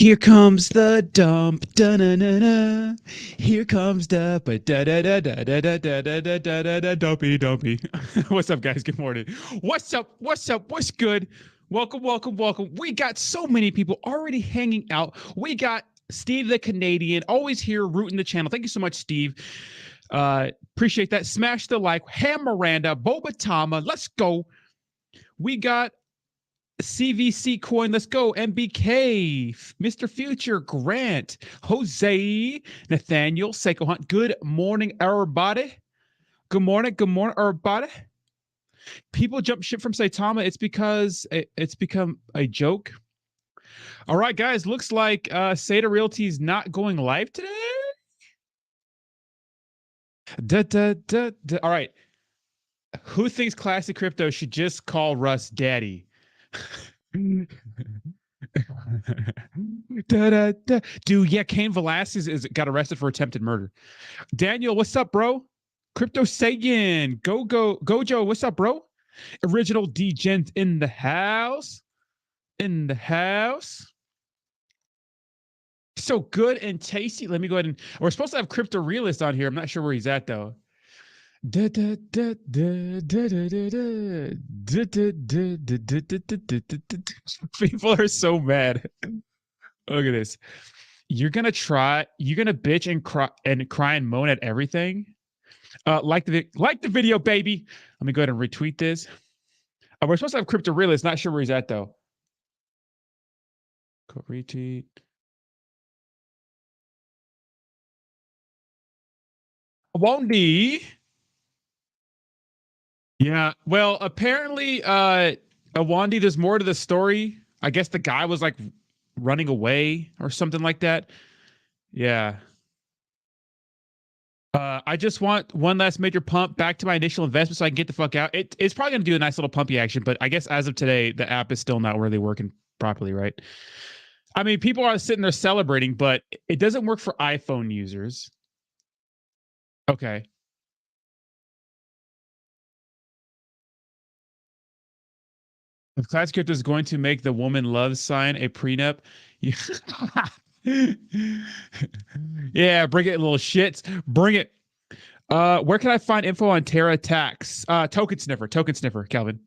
Here comes the dump, da na na na. Here comes the da da da da da da da da da da da da dumpy dumpy. What's up, guys? Good morning. What's up? What's up? What's good? Welcome, welcome, welcome. We got so many people already hanging out. We got Steve the Canadian, always here rooting the channel. Thank you so much, Steve. Appreciate that. Smash the like. Ham Miranda, Bobatama. Let's go. We got CVC coin, let's go. MBK, Mr. Future, Grant, Jose, Nathaniel, Seiko Hunt. Good morning, everybody. Good morning, everybody. People jump ship from Saitama. It's because it's become a joke. All right, guys. Looks like Seda Realty is not going live today. All right. Who thinks Classic Crypto should just call Russ Daddy? Dude, yeah, Cain Velasquez got arrested for attempted murder. Daniel, what's up, bro? Crypto Sagan, Gojo, what's up, bro? Original D-Gent in the house. In the house. So good and tasty. Let me go ahead and we're supposed to have Crypto Realist on here. I'm not sure where he's at though. People are so mad. Look at this. You're gonna bitch and cry and moan at everything. Like the video, baby. Let me go ahead and retweet this. We're supposed to have Crypto Realist. Not sure where he's at though. Go retweet. Wondy. Yeah. Well, apparently, Awandi, there's more to the story. I guess the guy was like running away or something like that. Yeah. I just want one last major pump back to my initial investment so I can get the fuck out. It's probably going to do a nice little pumpy action, but I guess as of today, the app is still not really working properly, right? I mean, people are sitting there celebrating, but it doesn't work for iPhone users. Okay. If Classic Crypto is going to make the woman love sign a prenup, yeah, bring it, little shits. Bring it. Where can I find info on Terra attacks? Token Sniffer, Calvin.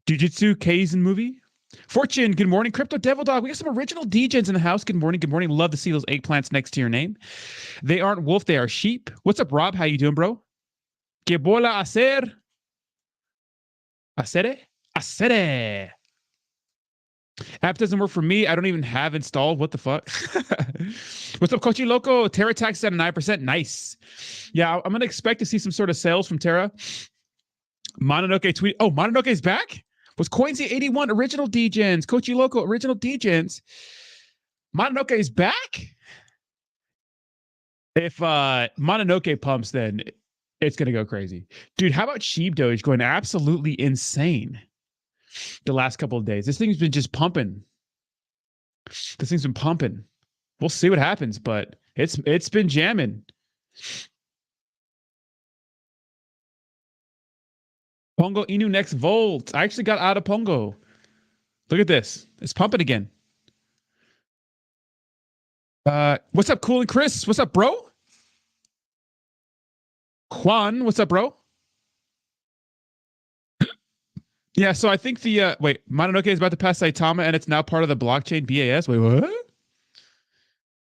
Jujutsu Kaisen movie. Fortune, good morning. Crypto Devil Dog, we got some original DJs in the house. Good morning, good morning. Love to see those eggplants next to your name. They aren't wolf, they are sheep. What's up, Rob? How you doing, bro? Que bola hacer? Hacer? Hacer. App doesn't work for me. I don't even have installed. What the fuck? What's up, Kochi Loco? Terra tax at 9%. Nice. Yeah, I'm gonna expect to see some sort of sales from Terra. Mononoke tweet. Oh, Mononoke's back? Was Coinsy 81 original Degens? Kochi Loco original Degens. Mononoke is back? If Mononoke pumps, then it's gonna go crazy. Dude, how about Sheep Doge going absolutely insane the last couple of days? This thing's been just pumping. This thing's been pumping. We'll see what happens, but it's been jamming. Pongo Inu next Volt. I actually got out of Pongo. Look at this. It's pumping again. What's up, Cool and Chris? What's up, bro? Juan, what's up, bro? Yeah, so I think the wait, Mononoke is about to pass Saitama and it's now part of the blockchain BAS. Wait, what?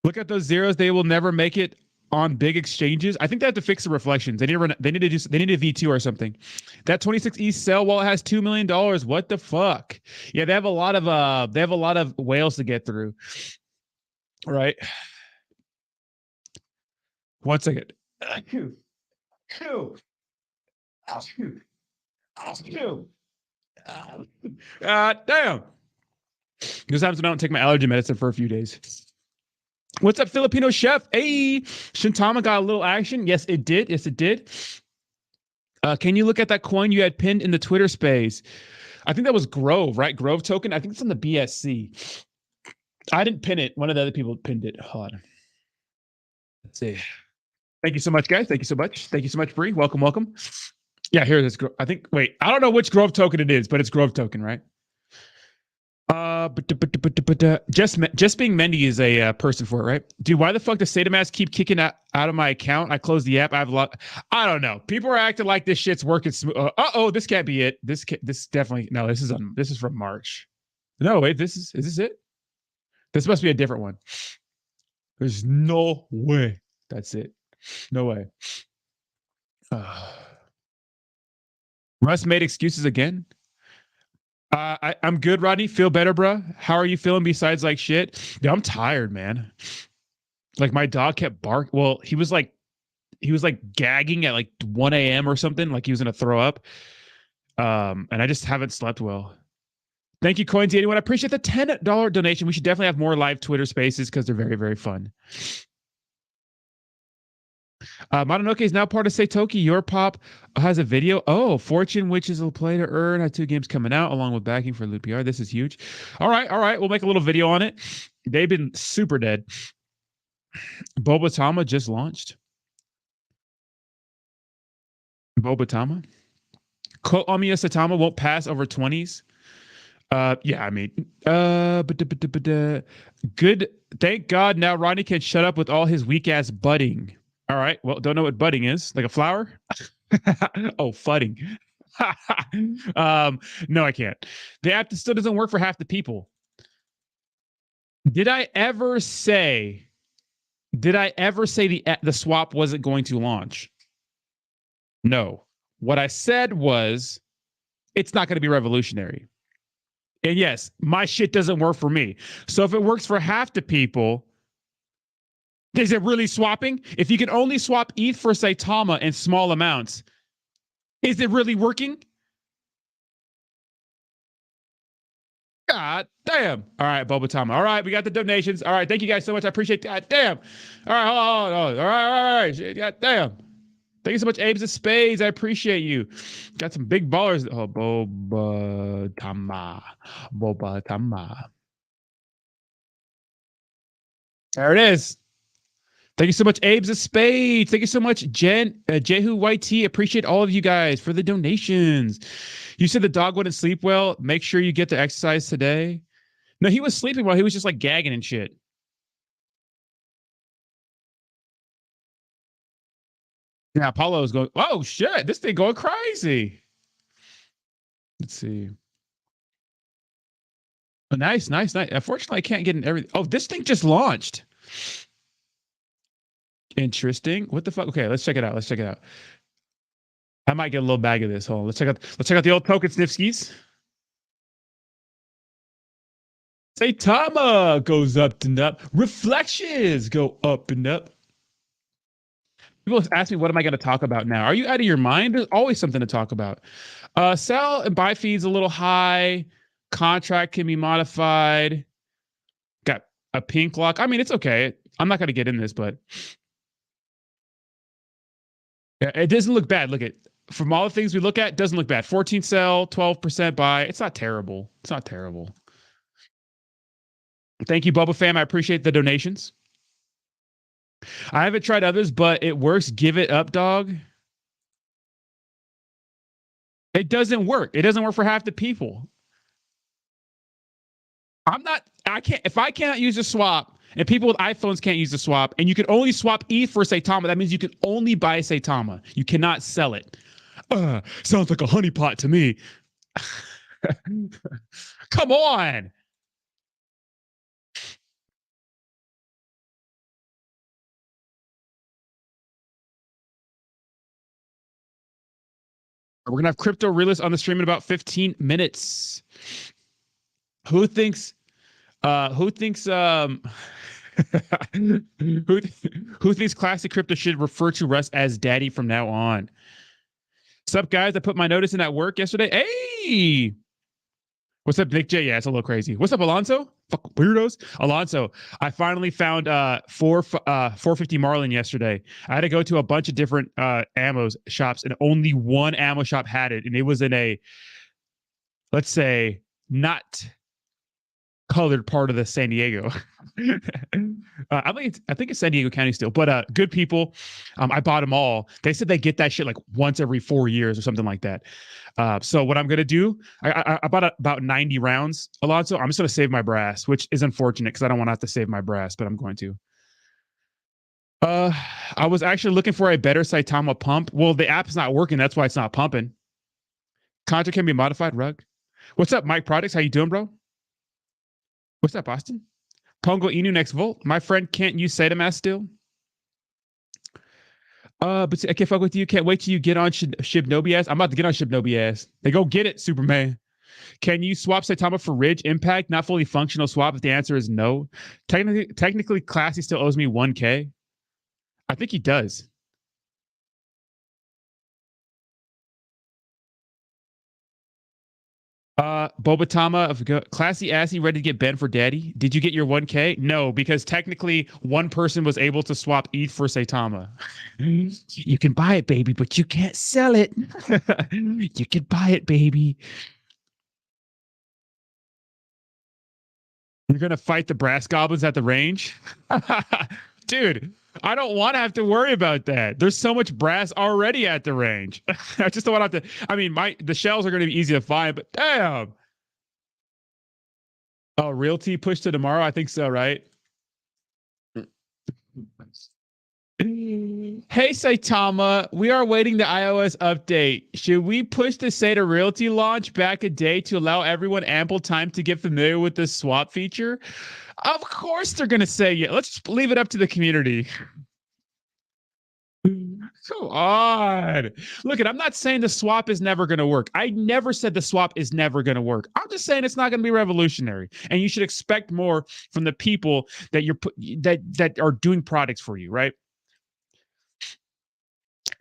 Look at those zeros. They will never make it on big exchanges. I think they have to fix the reflections. They need a V2 or something. That 26E sell wallet has $2 million. What the fuck? Yeah, they have a lot of whales to get through. Right. 1 second. Damn. Because happens when I don't take my allergy medicine for a few days. What's up, Filipino chef? Hey, Shintama got a little action. Yes, it did. Yes, it did. Can you look at that coin you had pinned in the Twitter space? I think that was Grove, right? Grove token. I think it's on the BSC. I didn't pin it. One of the other people pinned it. Hold on. Let's see. Thank you so much, guys. Thank you so much. Thank you so much, Bree. Welcome, welcome. Yeah, here it is. I think, wait, I don't know which Grove token it is, but it's Grove token, right? Just being Mendy is a person for it, right? Dude, why the fuck does Saitamask keep kicking out of my account? I closed the app. I have a lot. I don't know. People are acting like this shit's working smooth. This can't be it. This definitely no. This is from March. No, wait. Is this it? This must be a different one. There's no way. That's it. No way. Russ made excuses again. I'm good, Rodney. Feel better, bro. How are you feeling besides like shit? Yeah, I'm tired, man. Like my dog kept barking. Well, he was like gagging at like 1 a.m. or something, like he was gonna throw up. And I just haven't slept well. Thank you, Coins81. I appreciate the $10 donation. We should definitely have more live Twitter spaces because they're very, very fun. Mononoke is now part of Seitoki. Your Pop has a video. Oh, Fortune Witches will play to earn. Have 2 games coming out along with backing for Loot PR. This is huge. All right. We'll make a little video on it. They've been super dead. Bobatama just launched. Bobatama. Quote Omiya Satama won't pass over 20s. Yeah, I mean, good. Thank God now Ronnie can shut up with all his weak ass budding. All right. Well, don't know what budding is. Like a flower? Oh, fudding. No, I can't. The app still doesn't work for half the people. Did I ever say the swap wasn't going to launch? No. What I said was it's not going to be revolutionary. And yes, my shit doesn't work for me. So if it works for half the people, is it really swapping? If you can only swap ETH for Saitama in small amounts, is it really working? God damn. All right, Bobatama. All right, we got the donations. All right, thank you guys so much. I appreciate that. Damn. All right, hold on. All right. God damn. Thank you so much, Abes of Spades. I appreciate you. Got some big ballers. Oh, Bobatama. There it is. Thank you so much, Abes of Spades. Thank you so much, Jehu YT. Appreciate all of you guys for the donations. You said the dog wouldn't sleep well. Make sure you get the exercise today. No, he was sleeping well. He was just like gagging and shit. Yeah, Apollo's going, oh shit, this thing going crazy. Let's see. Oh, nice. Unfortunately, I can't get in everything. Oh, this thing just launched. Interesting. What the fuck? Okay, let's check it out. I might get a little bag of this. Hold on. Let's check out the old token snifskis. Saitama goes up and up. Reflections go up and up. People ask me, what am I going to talk about now? Are you out of your mind? There's always something to talk about. Sell and buy fees a little high. Contract can be modified. Got a pink lock. I mean, it's okay. I'm not going to get in this, but yeah, it doesn't look bad. Look at from all the things we look at, it doesn't look bad. 14 sell, 12% buy. It's not terrible. Thank you, Bubba Fam. I appreciate the donations. I haven't tried others, but it works. Give it up, dog. It doesn't work. It doesn't work for half the people. If I cannot use a swap and people with iPhones can't use the swap and you can only swap ETH for Saitama, that means you can only buy Saitama. You cannot sell it. Sounds like a honeypot to me. Come on. We're gonna have Crypto Realist on the stream in about 15 minutes. Who thinks who thinks classic crypto should refer to Russ as daddy from now on? What's up, guys? I put my notice in at work yesterday. Hey, what's up, Nick J? Yeah, it's a little crazy. What's up, Alonso? Fuck weirdos. Alonso, I finally found 450 Marlin yesterday. I had to go to a bunch of different ammo shops, and only one ammo shop had it, and it was in a, let's say, not colored part of the San Diego. I think it's San Diego County still, but good people. I bought them all. They said they get that shit like once every 4 years or something like that. So what I'm gonna do, I bought about 90 rounds, Alonso. I'm just gonna save my brass, which is unfortunate because I don't want to have to save my brass, but I'm going to. Uh, I was actually looking for a better Saitama pump. Well, the app's not working. That's why it's not pumping. Contra can be modified. Rug. What's up, Mike Products? How you doing, bro? What's up, Austin? Pongo Inu next Volt. My friend can't use Saitamask still. But I can't fuck with you. Can't wait till you get on Shibnobi ass. I'm about to get on Shibnobi ass. They go get it, Superman. Can you swap Saitama for Ridge Impact? Not fully functional swap if the answer is no. Technically, Classy still owes me 1K. I think he does. Bobatama of Classy Assy ready to get banned for daddy. Did you get your 1K? No, because technically one person was able to swap ETH for Saitama. You can buy it, baby, but you can't sell it. You can buy it, baby. You're gonna fight the brass goblins at the range? Dude, I don't want to have to worry about that. There's so much brass already at the range. I just don't want to have to. I mean, the shells are going to be easy to find, but damn. Oh, realty push to tomorrow? I think so, right? Hey, Saitama, we are awaiting the iOS update. Should we push the SATA Realty launch back a day to allow everyone ample time to get familiar with the swap feature? Of course they're going to say yeah. Let's just leave it up to the community. Come on. Look, I'm not saying the swap is never going to work. I never said the swap is never going to work. I'm just saying it's not going to be revolutionary, and you should expect more from the people that that are doing products for you, right?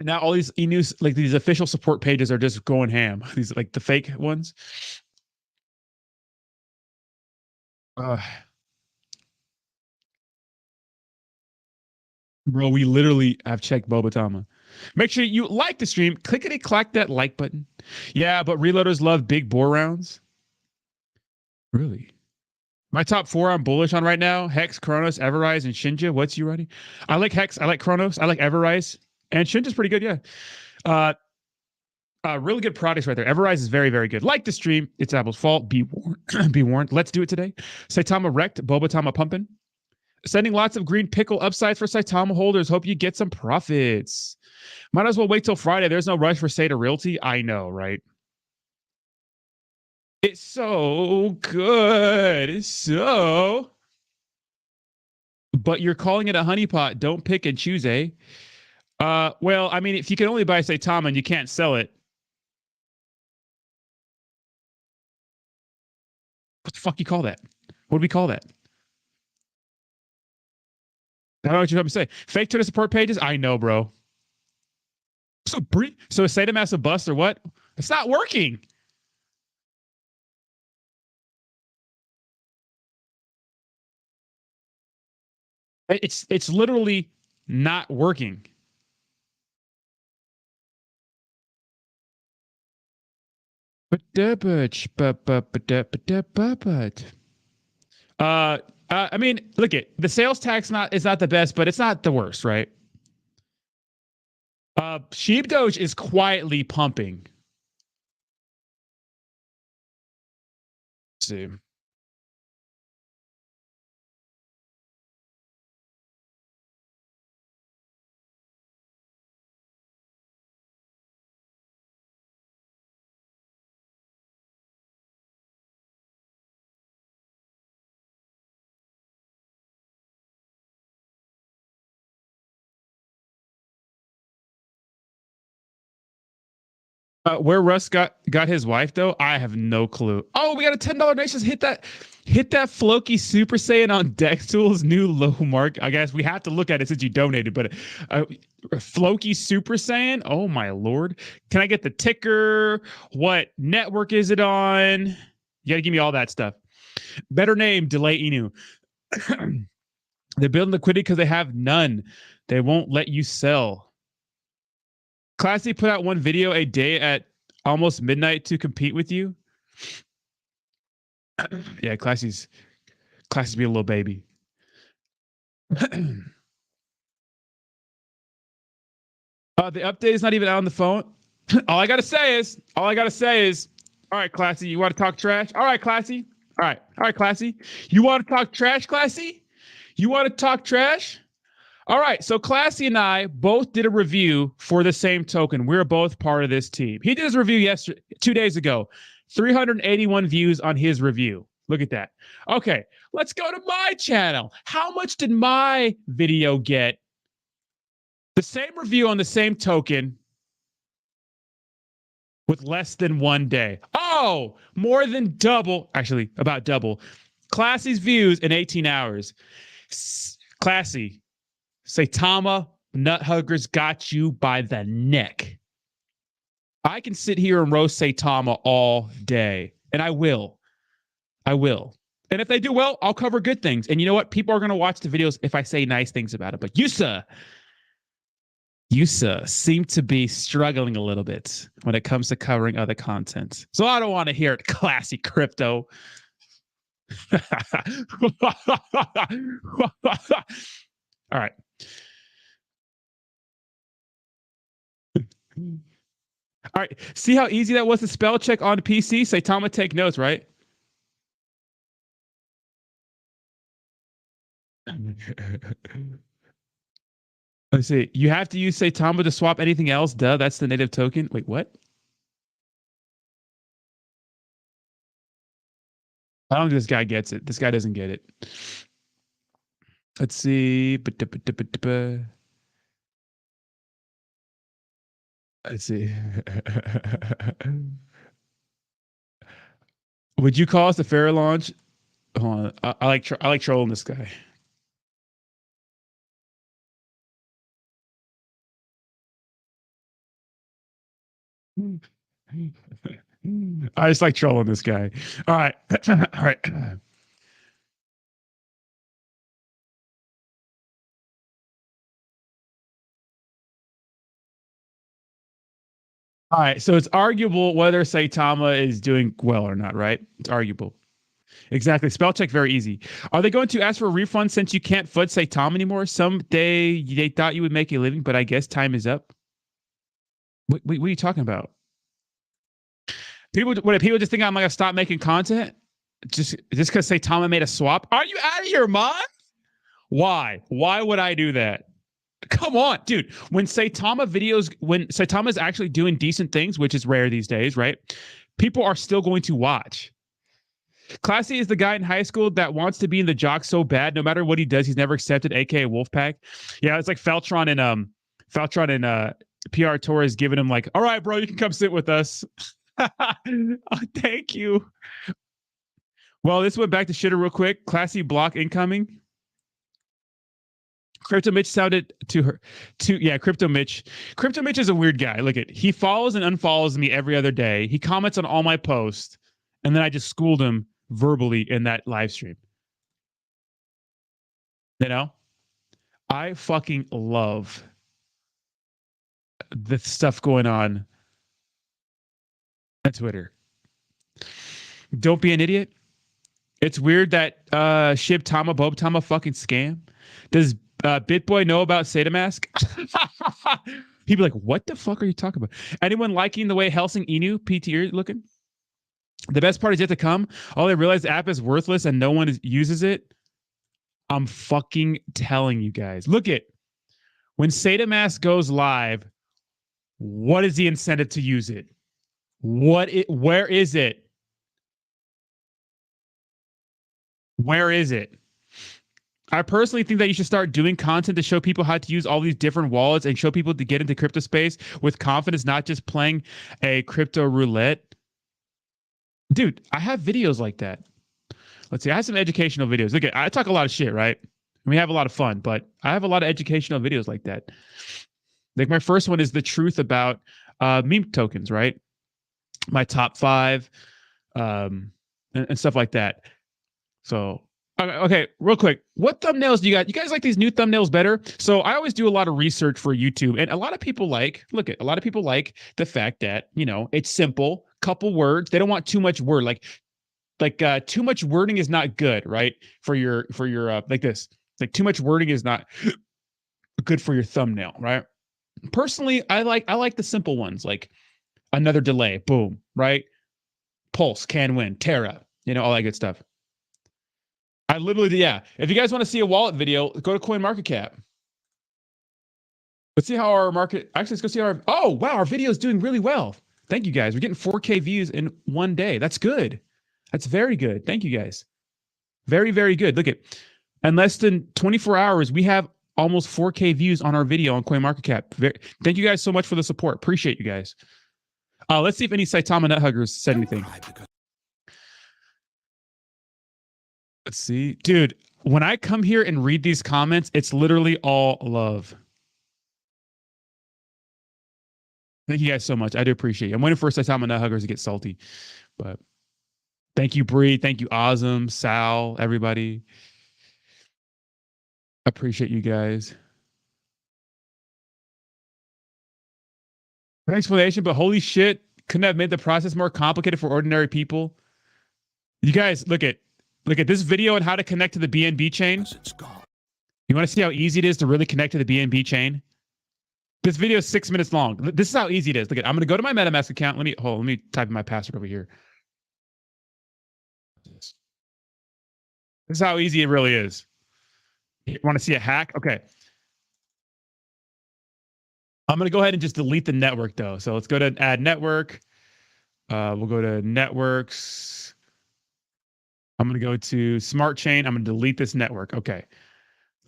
Now all these e-news, like these official support pages, are just going ham. These like the fake ones. Bro, we literally have checked Bobatama. Make sure you like the stream. Clickety-clack that like button. Yeah, but reloaders love big bore rounds. Really? My top 4 I'm bullish on right now: Hex, Kronos, Everrise, and Shinja. What's you running? I like Hex. I like Kronos. I like Everrise. And Shinja's pretty good, yeah. Really good products right there. Everrise is very, very good. Like the stream. It's Apple's fault. Be warned. Be warned. Let's do it today. Saitama wrecked. Bobatama pumping. Sending lots of green pickle upsides for Saitama holders. Hope you get some profits. Might as well wait till Friday. There's no rush for SATA Realty. I know, right? It's so good. It's so. But you're calling it a honeypot. Don't pick and choose, eh? Well, I mean, if you can only buy Saitama and you can't sell it. What the fuck you call that? What do we call that? I don't know what you're trying to say. Fake Twitter support pages? I know, bro. So is Saitamask a bust or what? It's not working. It's literally not working. I mean, look at the sales tax. Is not the best, but it's not the worst, right? Sheep Doge is quietly pumping. Let's see. Where Russ got his wife though, I have no clue. Oh, we got a $10 donation. Hit that Floki Super Saiyan on Dex Tools new low mark. I guess we have to look at it since you donated, but Floki Super Saiyan. Oh my lord! Can I get the ticker? What network is it on? You got to give me all that stuff. Better name, Delay Inu. They're building liquidity because they have none. They won't let you sell. Classy put out one video a day at almost midnight to compete with you. Yeah, Classy's Classes be a little baby. The update is not even out on the phone. All I gotta say is, all right, Classy, you want to talk trash? All right, Classy. All right, Classy. You want to talk trash, Classy? You want to talk trash? All right, so Classy and I both did a review for the same token. We're both part of this team. He did his review 2 days ago. 381 views on his review. Look at that. Okay, let's go to my channel. How much did my video get? The same review on the same token with less than 1 day. Oh, more than double. Actually, about double. Classy's views in 18 hours. Classy. Saitama nut huggers got you by the neck. I can sit here and roast Saitama all day, and I will. I will. And if they do well, I'll cover good things. And you know what? People are going to watch the videos if I say nice things about it. But you, sir, seem to be struggling a little bit when it comes to covering other content. So I don't want to hear it, Classy Crypto. All right. All right. See how easy that was to spell check on PC? Saitama, take notes, right? Let's see. You have to use Saitama to swap anything else. Duh, that's the native token. Wait, what? I don't think this guy gets it. This guy doesn't get it. Let's see. Let's see. Would you call us a fair launch? Hold on. I like trolling this guy. I just like trolling this guy. All right. All right. All right. So it's arguable whether Saitama is doing well or not, right? It's arguable. Exactly. Spell check, very easy. Are they going to ask for a refund since you can't foot Saitama anymore? Someday they thought you would make a living, but I guess time is up. What are you talking about? People just think I'm gonna stop making content just because Saitama made a swap? Are you out of your mind? Why? Why would I do that? Come on, dude. When Saitama is actually doing decent things, which is rare these days, right? People are still going to watch. Classy is the guy in high school that wants to be in the jock so bad, no matter what he does, he's never accepted, aka Wolfpack. Yeah, it's like Feltron and PR Torres giving him like, all right, bro, you can come sit with us. Oh, thank you. Well, this went back to shitter real quick. Classy block incoming. Crypto Mitch sounded Crypto Mitch. Crypto Mitch is a weird guy. Look at, he follows and unfollows me every other day. He comments on all my posts, and then I just schooled him verbally in that live stream. You know? I fucking love the stuff going on on Twitter. Don't be an idiot. It's weird that Shib Tama Bob Tama fucking scam. Does BitBoy know about Saitamask? He'd be like, what the fuck are you talking about? Anyone liking the way Helsing Inu PT looking? The best part is yet to come. Oh, they realize the app is worthless and no one uses it. I'm fucking telling you guys. Look at, when Saitamask goes live, what is the incentive to use it? Where is it? Where is it? I personally think that you should start doing content to show people how to use all these different wallets and show people to get into crypto space with confidence, not just playing a crypto roulette. Dude, I have videos like that. Let's see. I have some educational videos. Look, I talk a lot of shit, right? We have a lot of fun, but I have a lot of educational videos like that. Like my first one is the truth about meme tokens, right? My top 5 and stuff like that. So, okay, real quick. What thumbnails do you got? You guys like these new thumbnails better? So I always do a lot of research for YouTube, and a lot of people like the fact that, you know, it's simple, couple words. They don't want too much word. Like too much wording is not good, right? For your like this. Like too much wording is not good for your thumbnail, right? Personally, I like the simple ones, like another delay, boom, right? Pulse, can win, Terra, all that good stuff. I literally, yeah. If you guys want to see a wallet video, go to CoinMarketCap. Let's see how our market, actually, let's go see oh, wow, our video is doing really well. Thank you guys. We're getting 4K views in one day. That's good. That's very good. Thank you guys. Very, very good. Look at, in less than 24 hours, we have almost 4K views on our video on CoinMarketCap. Thank you guys so much for the support. Appreciate you guys. Let's see if any Saitama Nut Huggers said anything. Let's see. Dude, when I come here and read these comments, it's literally all love. Thank you guys so much. I do appreciate it. I'm waiting for Saitama Nut Huggers to get salty. But thank you, Bree. Thank you, Ozum, Sal, everybody. Appreciate you guys. An explanation, but holy shit, couldn't have made the process more complicated for ordinary people. You guys, look at this video on how to connect to the BNB chain. You want to see how easy it is to really connect to the BNB chain? This video is 6 minutes long. This is how easy it is. Look at, I'm going to go to my MetaMask account. Let me type in my password over here. This is how easy it really is. You want to see a hack? Okay. I'm going to go ahead and just delete the network though. So let's go to add network. We'll go to networks. I'm going to go to smart chain. I'm going to delete this network. Okay.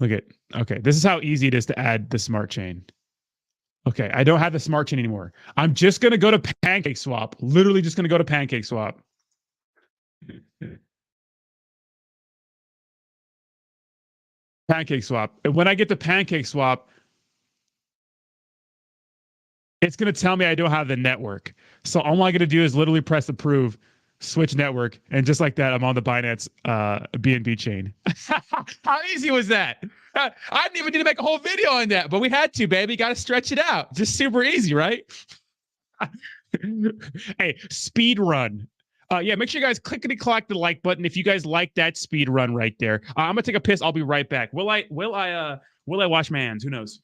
Okay. This is how easy it is to add the smart chain. Okay. I don't have the smart chain anymore. I'm just going to go to PancakeSwap. Literally just going to go to PancakeSwap. PancakeSwap. And when I get to PancakeSwap, it's going to tell me I don't have the network. So all I'm going to do is literally press approve, switch network, and just like that, I'm on the Binance BNB chain. How easy was that? I didn't even need to make a whole video on that, but we had to, baby. Got to stretch it out. Just super easy, right? Hey, speed run. Yeah, make sure you guys clickety-clack the like button if you guys like that speed run right there. I'm gonna take a piss. I'll be right back. Will I wash my hands? Who knows?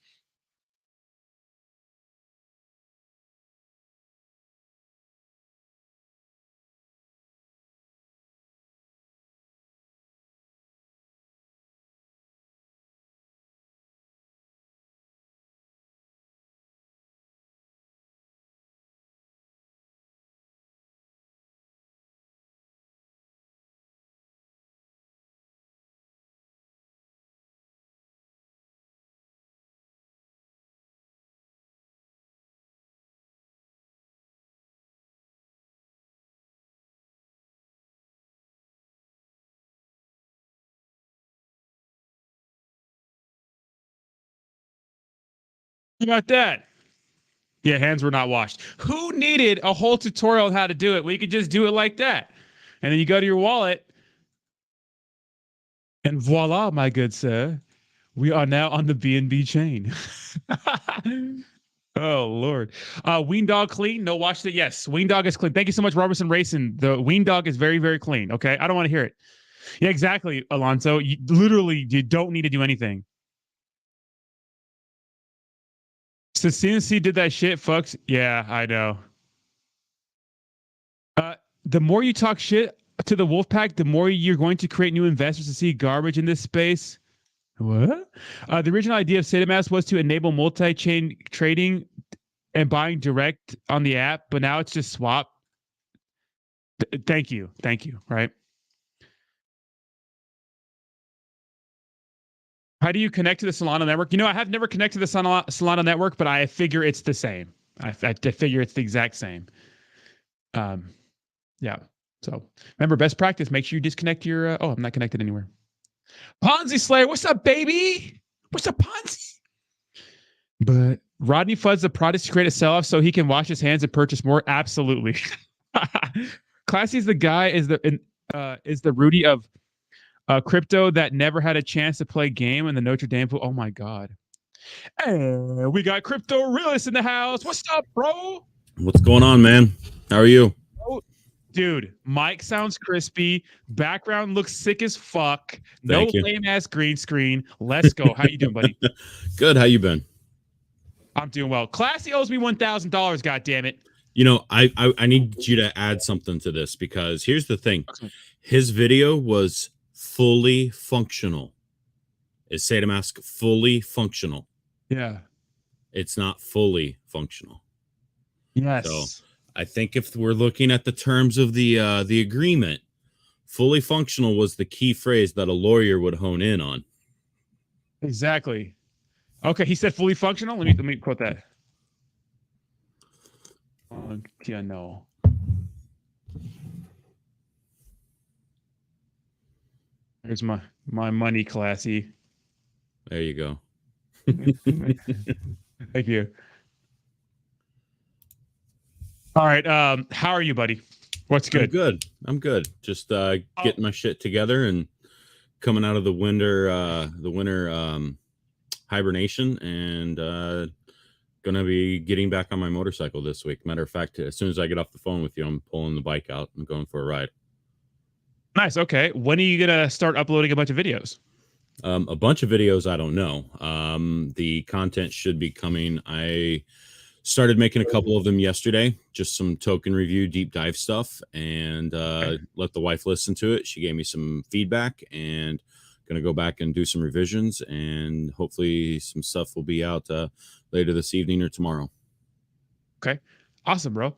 How about that? Yeah, hands were not washed. Who needed a whole tutorial on how to do it? We could just do it like that. And then you go to your wallet, and voila, my good sir, we are now on the BNB chain. Oh Lord. Ween Dog clean? No, watch it. Yes, Ween Dog is clean. Thank you so much, Robertson Racing. The Ween Dog is very, very clean. Okay. I don't want to hear it. Yeah, exactly, Alonso. You don't need to do anything. So CNC did that shit, fucks. Yeah, I know. The more you talk shit to the Wolfpack, the more you're going to create new investors to see garbage in this space. What? The original idea of Saitamask was to enable multi-chain trading and buying direct on the app, but now it's just swap. Thank you. Right. How do you connect to the Solana network? I have never connected to the Solana network, but I figure it's the same. I figure it's the exact same. Yeah. So remember, best practice, make sure you disconnect your, I'm not connected anywhere. Ponzi Slayer, what's up, baby? What's up, Ponzi? But Rodney Fudd's the product to create a sell-off so he can wash his hands and purchase more. Absolutely. Classy's the guy is the Rudy of crypto that never had a chance to play game in the Notre Dame pool. Oh my God. And we got Crypto Realist in the house. What's up, bro? What's going on, man? How are you? Dude, mic sounds crispy. Background looks sick as fuck. No Thank you. lame ass green screen. Let's go. How you doing, buddy? Good. How you been? I'm doing well. Classy owes me $1,000. God damn it. You know, I need you to add something to this because here's the thing. His video was fully functional. Is Saitamask fully functional? Yeah. It's not fully functional. Yes. So I think if we're looking at the terms of the agreement, fully functional was the key phrase that a lawyer would hone in on. Exactly. Okay, he said fully functional. Let me quote that. Yeah, no. Here's my money, Classy. There you go. Thank you. All right. How are you, buddy? What's good? I'm good. Just getting my shit together and coming out of the winter hibernation and gonna be getting back on my motorcycle this week. Matter of fact, as soon as I get off the phone with you, I'm pulling the bike out and going for a ride. Nice. Okay. When are you gonna start uploading a bunch of videos? A bunch of videos, I don't know. The content should be coming. I started making a couple of them yesterday, just some token review, deep dive stuff, and let the wife listen to it. She gave me some feedback and going to go back and do some revisions, and hopefully some stuff will be out later this evening or tomorrow. Okay. Awesome, bro.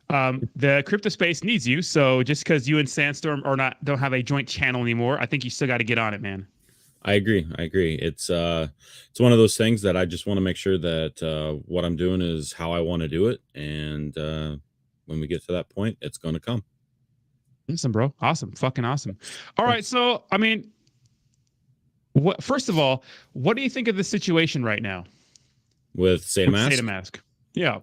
The crypto space needs you. So just because you and Sandstorm don't have a joint channel anymore, I think you still got to get on it, man. I agree. It's one of those things that I just want to make sure that what I'm doing is how I want to do it, and when we get to that point, it's going to come. Awesome, bro. Awesome. Fucking awesome. All right. So, I mean, first of all, what do you think of the situation right now with Saitamask? Saitamask. Yeah.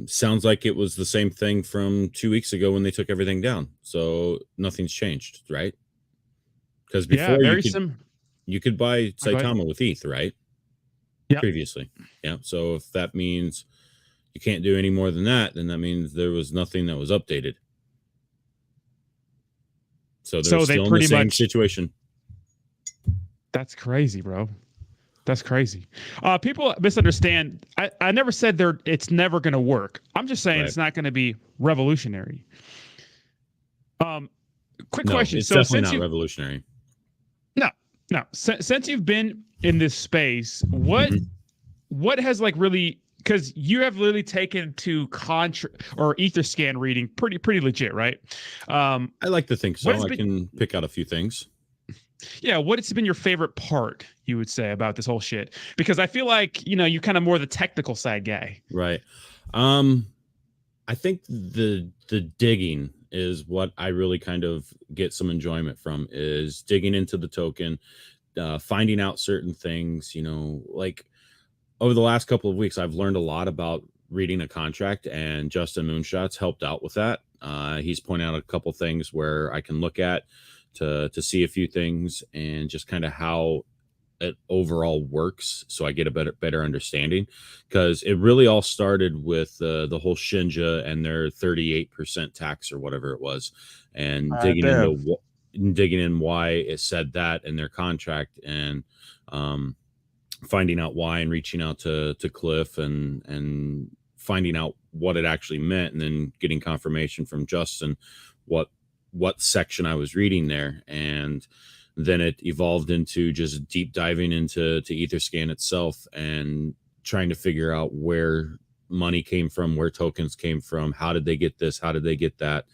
Sounds like it was the same thing from 2 weeks ago when they took everything down. So nothing's changed, right? Because before you could buy Saitama with ETH, right? Yeah. Previously. Yeah. So if that means you can't do any more than that, then that means there was nothing that was updated. So they're still in the same situation. That's crazy, bro. That's crazy. People misunderstand. I never said it's never going to work. I'm just saying it's not going to be revolutionary. Quick question. It's definitely not revolutionary. No. Since you've been in this space, what has like really, because you have literally taken to or Etherscan reading pretty legit, right? I like to think so. I can pick out a few things. Yeah, what has been your favorite part, you would say, about this whole shit? Because I feel like, you're kind of more the technical side guy. Right. I think the digging is what I really kind of get some enjoyment from, is digging into the token, finding out certain things, like over the last couple of weeks, I've learned a lot about reading a contract, and Justin Moonshots helped out with that. He's pointed out a couple things where I can look at to see a few things and just kind of how it overall works, so I get a better understanding, because it really all started with the whole Shinja and their 38% tax or whatever it was, and digging in why it said that in their contract, and finding out why, and reaching out to Cliff and finding out what it actually meant, and then getting confirmation from Justin what section I was reading there. And then it evolved into just deep diving into Etherscan itself and trying to figure out where money came from, where tokens came from, how did they get this, how did they get that,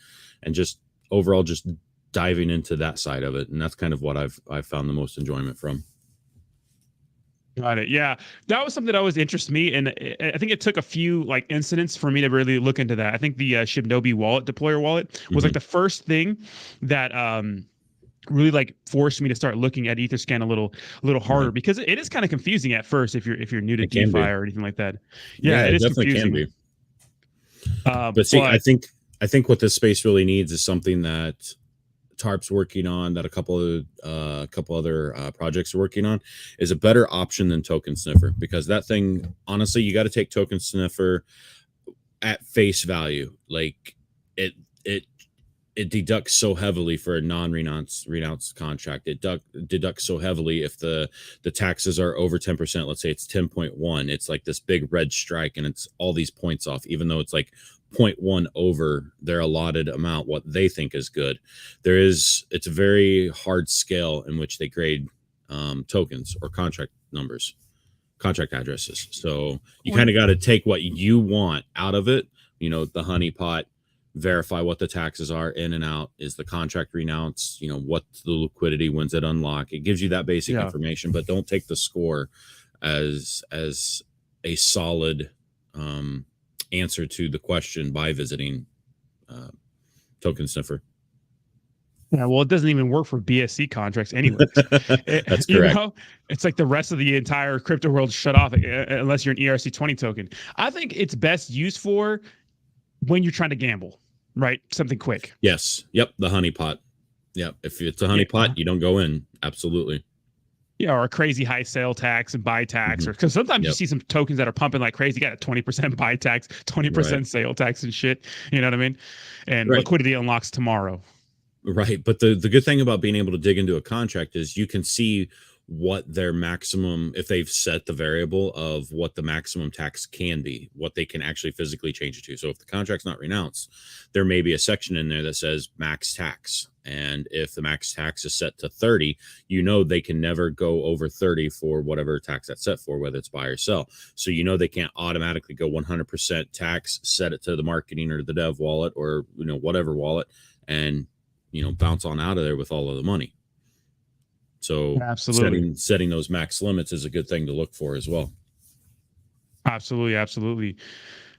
and just overall just diving into that side of it. And that's kind of what I've found the most enjoyment from. Got it. Yeah, that was something that always interested me, and I think it took a few incidents for me to really look into that. I think the Shinobi wallet, deployer wallet, was like the first thing that really forced me to start looking at Etherscan a little harder, because it is kind of confusing at first if you're new to DeFi or anything like that. Yeah, it is definitely confusing. Can be. But see, I think what this space really needs is something that TARP's working on, that a couple other projects are working on, is a better option than Token Sniffer, because that thing, honestly, you got to take Token Sniffer at face value. Like it it deducts so heavily for a non-renounced contract. It deducts so heavily if the taxes are over 10%. Let's say it's 10.1. It's like this big red strike, and it's all these points off, even though it's like 0.1 over their allotted amount, what they think is good. It's a very hard scale in which they grade tokens or contract numbers, contract addresses. So you kind of got to take what you want out of it, the honeypot, verify what the taxes are in and out. Is the contract renounced? What's the liquidity? When's it unlock? It gives you that basic information, but don't take the score as a solid answer to the question by visiting Token Sniffer. Yeah, well, it doesn't even work for BSC contracts anyways. That's correct. It's like the rest of the entire crypto world shut off unless you're an ERC20 token. I think it's best used for when you're trying to gamble, right? Something quick. Yes. Yep. The honeypot. Yep. If it's a honeypot, you don't go in. Absolutely. Yeah, or a crazy high sale tax and buy tax, or because sometimes you see some tokens that are pumping like crazy. You got a 20% buy tax, 20% sale tax and shit. You know what I mean? And liquidity unlocks tomorrow. Right. But the good thing about being able to dig into a contract is you can see what their maximum, if they've set the variable of what the maximum tax can be, what they can actually physically change it to. So if the contract's not renounced, there may be a section in there that says max tax. And if the max tax is set to 30, they can never go over 30 for whatever tax that's set for, whether it's buy or sell. So they can't automatically go 100% tax, set it to the marketing or the dev wallet or whatever wallet, and bounce on out of there with all of the money. So absolutely, setting those max limits is a good thing to look for as well. Absolutely.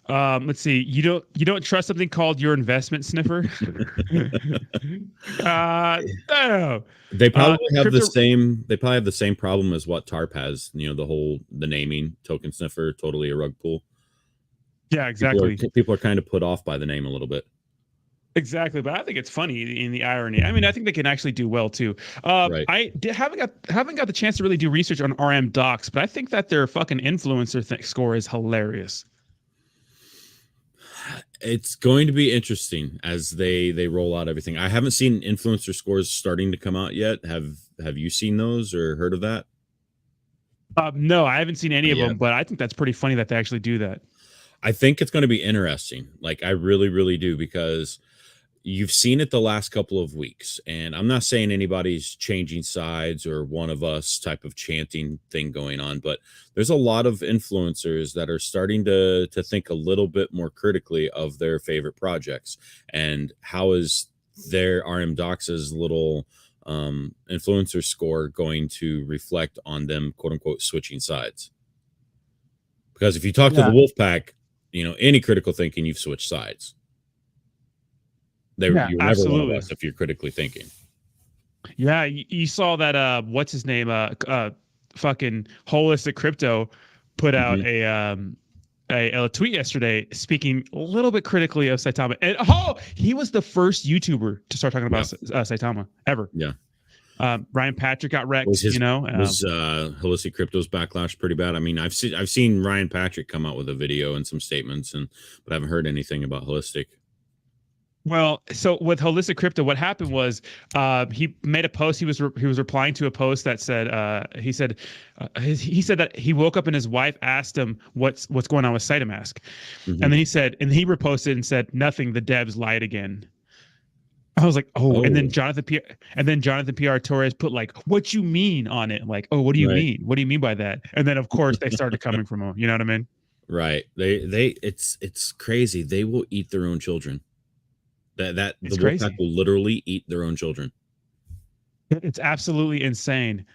Let's see. You don't trust something called your investment sniffer? No. They probably have the same. They probably have the same problem as what TARP has. The naming token sniffer, totally a rug pull. Yeah, exactly. People are kind of put off by the name a little bit. Exactly, but I think it's funny in the irony. I mean, I think they can actually do well too. I haven't got the chance to really do research on RM docs, but I think that their fucking influencer score is hilarious. It's going to be interesting as they roll out everything. I haven't seen influencer scores starting to come out yet. Have you seen those or heard of that? No, I haven't seen any of them, but I think that's pretty funny that they actually do that. I think it's going to be interesting. Like, I really, really do, because you've seen it the last couple of weeks, and I'm not saying anybody's changing sides or one of us type of chanting thing going on, but there's a lot of influencers that are starting to think a little bit more critically of their favorite projects and how is their RM Docs' little influencer score going to reflect on them, quote unquote, switching sides. Because if you talk to the wolf pack, any critical thinking, you've switched sides. You're never one of us if you're critically thinking. Yeah, you saw that. What's his name? Fucking Holistic Crypto put out a tweet yesterday speaking a little bit critically of Saitama, and he was the first YouTuber to start talking about Saitama ever. Yeah. Ryan Patrick got wrecked. Was Holistic Crypto's backlash pretty bad? I mean, I've seen Ryan Patrick come out with a video and some statements, but I haven't heard anything about Holistic. Well, so with Holistic Crypto, what happened was he made a post. He was replying to a post that said he said that he woke up and his wife asked him what's going on with Saitamask, and then he reposted and said nothing. The devs lied again. I was like, and then Jonathan PR Torres put like, "What you mean?" on it, like, "Oh, what do you mean? What do you mean by that?" And then of course they started coming from him. You know what I mean? Right. It's crazy. They will eat their own children. The Wolfpack will literally eat their own children. It's absolutely insane.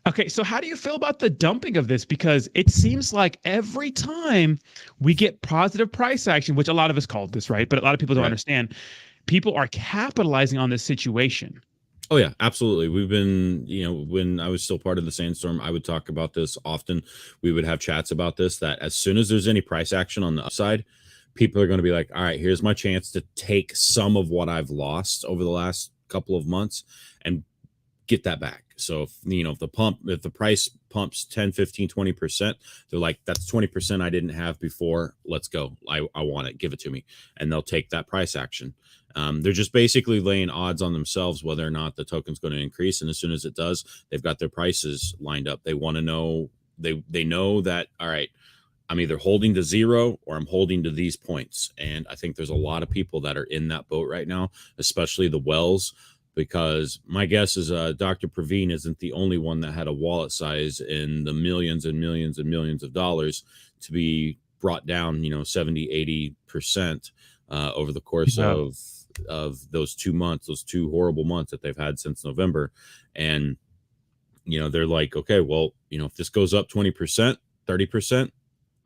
Okay, so how do you feel about the dumping of this? Because it seems like every time we get positive price action, which a lot of us called this, right? But a lot of people don't understand. People are capitalizing on this situation. Oh yeah, absolutely. We've been, when I was still part of the Sandstorm, I would talk about this often. We would have chats about this, that as soon as there's any price action on the upside, people are going to be like, all right, here's my chance to take some of what I've lost over the last couple of months and get that back. So if the price pumps 10, 15, 20%, they're like, that's 20% I didn't have before. Let's go. I want it. Give it to me. And they'll take that price action. They're just basically laying odds on themselves whether or not the token's going to increase. And as soon as it does, they've got their prices lined up. They want to know, they know that, all right, I'm either holding to zero or I'm holding to these points. And I think there's a lot of people that are in that boat right now, especially the Wells, because my guess is Dr. Praveen isn't the only one that had a wallet size in the millions and millions and millions of dollars to be brought down, 70-80% over the course Yeah. of those 2 months, those two horrible months that they've had since November. And they're like, okay, well, if this goes up 20%, 30%,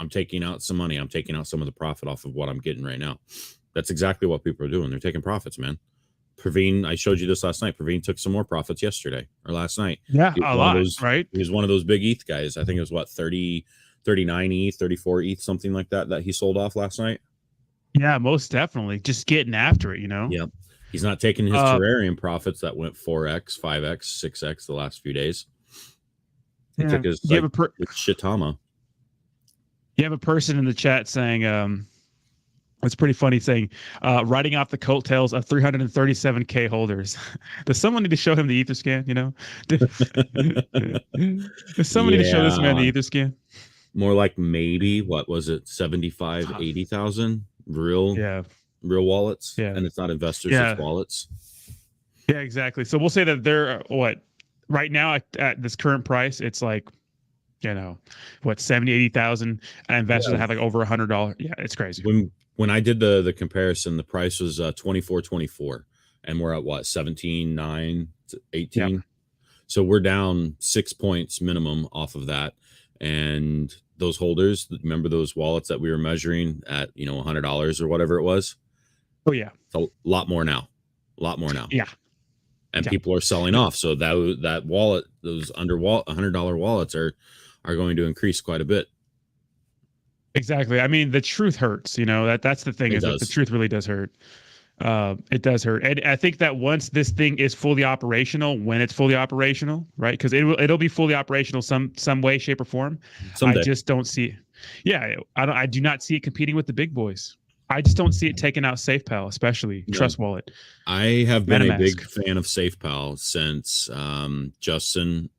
I'm taking out some money. I'm taking out some of the profit off of what I'm getting right now. That's exactly what people are doing. They're taking profits, man. Praveen, I showed you this last night. Praveen took some more profits yesterday or last night. Yeah, a lot, right? He was one of those big ETH guys. I think it was what, 30, 39 ETH, 34 ETH, something like that he sold off last night. Yeah, most definitely. Just getting after it, Yep. He's not taking his Terrarium like, that went 4x, 5x, 6x the last few days. He took his Shitama. You have a person in the chat saying, it's pretty funny, saying, writing off the coattails of 337K holders. Does someone need to show him the Etherscan, Does someone need to show this man the Etherscan? More like maybe, what was it, 75, 80,000 real wallets? Yeah. And it's not investors, it's wallets. Yeah, exactly. So we'll say that they're, right now at this current price, it's like, 70, 80,000 investors that have like over $100. Yeah, it's crazy. When I did the comparison, the price was 24.24, and we're at what, 17.9 to 18. Yep. So we're down 6 points minimum off of that. And those holders, remember those wallets that we were measuring at $100 or whatever it was? Oh yeah, it's a lot more now. Yeah. And people are selling off. So that wallet, those $100 wallets are going to increase quite a bit. Exactly. I mean, the truth hurts, that's the thing, is that the truth really does hurt. It does hurt. And I think that once this thing is fully operational, when it's fully operational, right? Because it'll be fully operational some way, shape, or form. Someday. I just don't see it. Yeah, I do not see it competing with the big boys. I just don't see it taking out SafePal, especially Trust Wallet. I have been a big fan of SafePal since Justin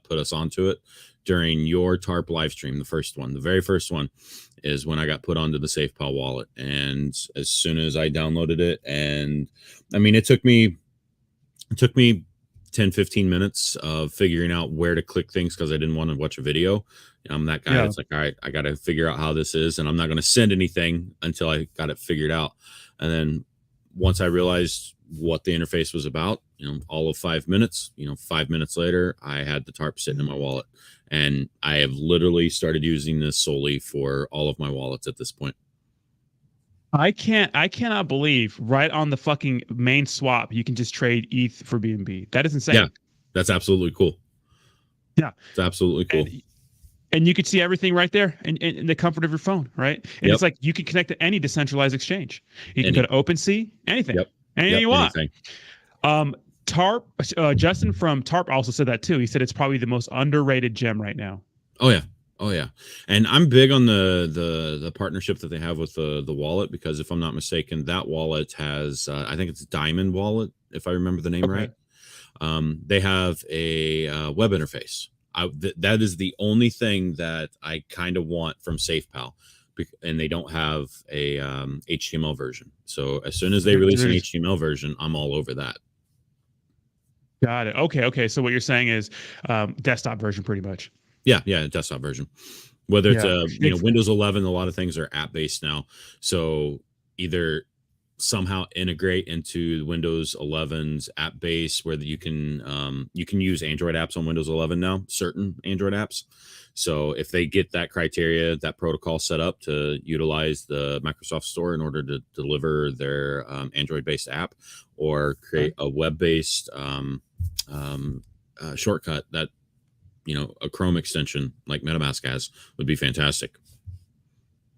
put us onto it during your TARP live stream. The very first one is when I got put onto the SafePal wallet. And as soon as I downloaded it, and I mean, it took me 10, 15 minutes of figuring out where to click things because I didn't want to watch a video. I'm that guy that's like, all right, I got to figure out how this is, and I'm not going to send anything until I got it figured out. And then once I realized what the interface was about, all of 5 minutes, 5 minutes later, I had the TARP sitting in my wallet. And I have literally started using this solely for all of my wallets at this point. I cannot believe right on the fucking main swap, you can just trade ETH for BNB. That is insane. Yeah, that's absolutely cool. Yeah. It's absolutely cool. And you could see everything right there in the comfort of your phone, right? And it's like you can connect to any decentralized exchange. You can go to OpenSea, anything. Anything you want. TARP, Justin from TARP also said that too. He said it's probably the most underrated gem right now. Oh yeah. And I'm big on the partnership that they have with the wallet, because if I'm not mistaken, that wallet has I think it's Diamond Wallet, if I remember the name right. They have a web interface. That is the only thing that I kind of want from SafePal, and they don't have a HTML version. So as soon as they release an HTML version, I'm all over that. Got it. Okay. So what you're saying is desktop version, pretty much. Yeah, desktop version. Whether it's Windows 11, a lot of things are app based now. So either somehow integrate into Windows 11's app base, where you can use Android apps on Windows 11 now, certain Android apps. So if they get that criteria, that protocol set up to utilize the Microsoft Store in order to deliver their Android-based app, or create a web-based shortcut that a Chrome extension like MetaMask has, would be fantastic.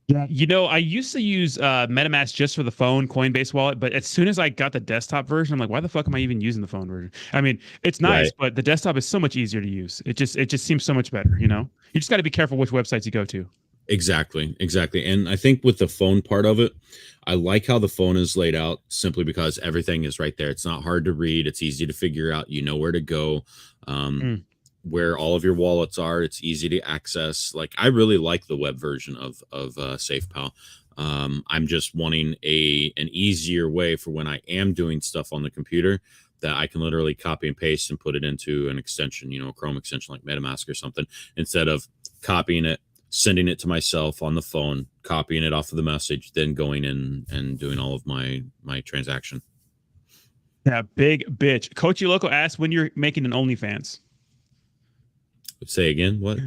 Yeah, I used to use MetaMask just for the phone Coinbase wallet, but as soon as I got the desktop version, I'm like, why the fuck am I even using the phone version? I mean, it's nice, but the desktop is so much easier to use. It just seems so much better. You just got to be careful which websites you go to. Exactly, exactly. And I think with the phone part of it, I like how the phone is laid out simply because everything is right there. It's not hard to read. It's easy to figure out. You know where to go, Mm. where all of your wallets are. It's easy to access. Like I really like the web version of SafePal. I'm just wanting an easier way for when I am doing stuff on the computer that I can literally copy and paste and put it into an extension, a Chrome extension like MetaMask or something, instead of copying it, sending it to myself on the phone, copying it off of the message, then going in and doing all of my transaction. Yeah, big bitch. Coachy Loco asked when you're making an OnlyFans. Say again, what?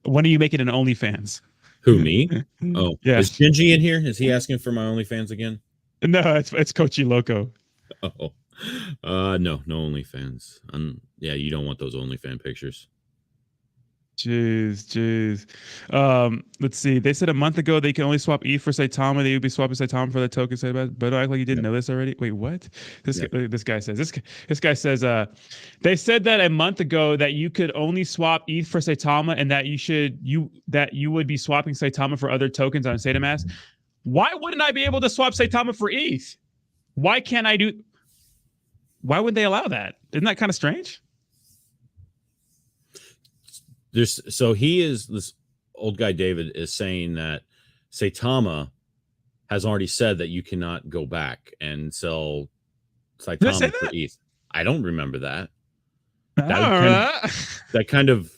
When are you making an OnlyFans? Who, me? Oh, Yeah. is Gingy in here? Is he asking for my OnlyFans again? No, it's Coachy Loco. Oh, no OnlyFans. Yeah, you don't want those OnlyFans pictures. Jeez. Let's see. They said a month ago they can only swap ETH for Saitama. They would be swapping Saitama for the token. But act like you didn't know this already. Wait, what? This guy says this guy says they said that a month ago that you could only swap ETH for Saitama and that you would be swapping Saitama for other tokens on Saitamask. Why wouldn't I be able to swap Saitama for ETH? Why can't I do? Why would they allow that? Isn't that kind of strange? This old guy David is saying that Saitama has already said that you cannot go back and sell Saitama for ETH. I don't remember that. That kind of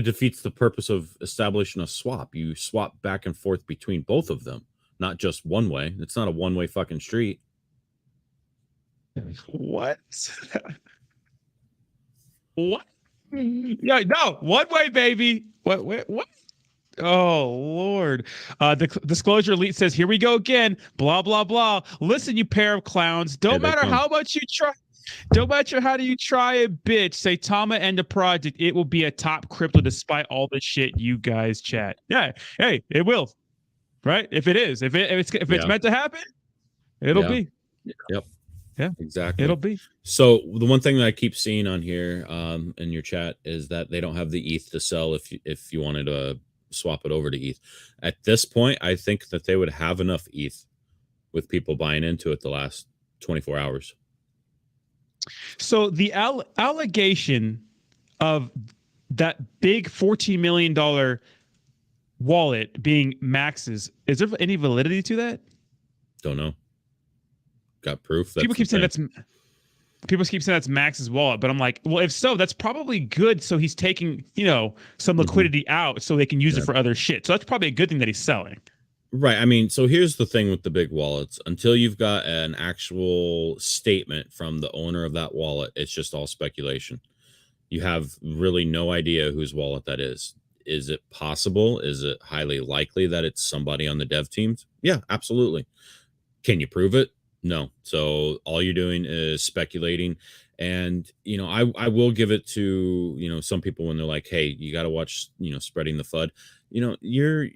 defeats the purpose of establishing a swap. You swap back and forth between both of them, not just one way. It's not a one-way fucking street. What? What? Yeah, no, one way, baby. What? Oh Lord. The Disclosure Elite says, here we go again. Blah blah blah. Listen, you pair of clowns. Don't matter how much you try. Don't matter how do you try it, bitch. Saitama and the project, it will be a top crypto despite all the shit you guys chat. Yeah, hey, it will. Right? If it is, if it's meant to happen, it'll be. Yep. Yeah, exactly. It'll be. So the one thing that I keep seeing on here in your chat is that they don't have the ETH to sell if you wanted to swap it over to ETH. At this point, I think that they would have enough ETH with people buying into it the last 24 hours. So the allegation of that big $14 million wallet being Max's, is there any validity to that? Don't know. Got proof? People keep saying that's Max's wallet, but I'm like, well, if so, that's probably good. So he's taking, some liquidity out so they can use it for other shit. So that's probably a good thing that he's selling. Right. I mean, so here's the thing with the big wallets. Until you've got an actual statement from the owner of that wallet, it's just all speculation. You have really no idea whose wallet that is. Is it possible? Is it highly likely that it's somebody on the dev teams? Yeah, absolutely. Can you prove it? No. So all you're doing is speculating. And, I will give it to, some people when they're like, hey, you got to watch, spreading the FUD. You're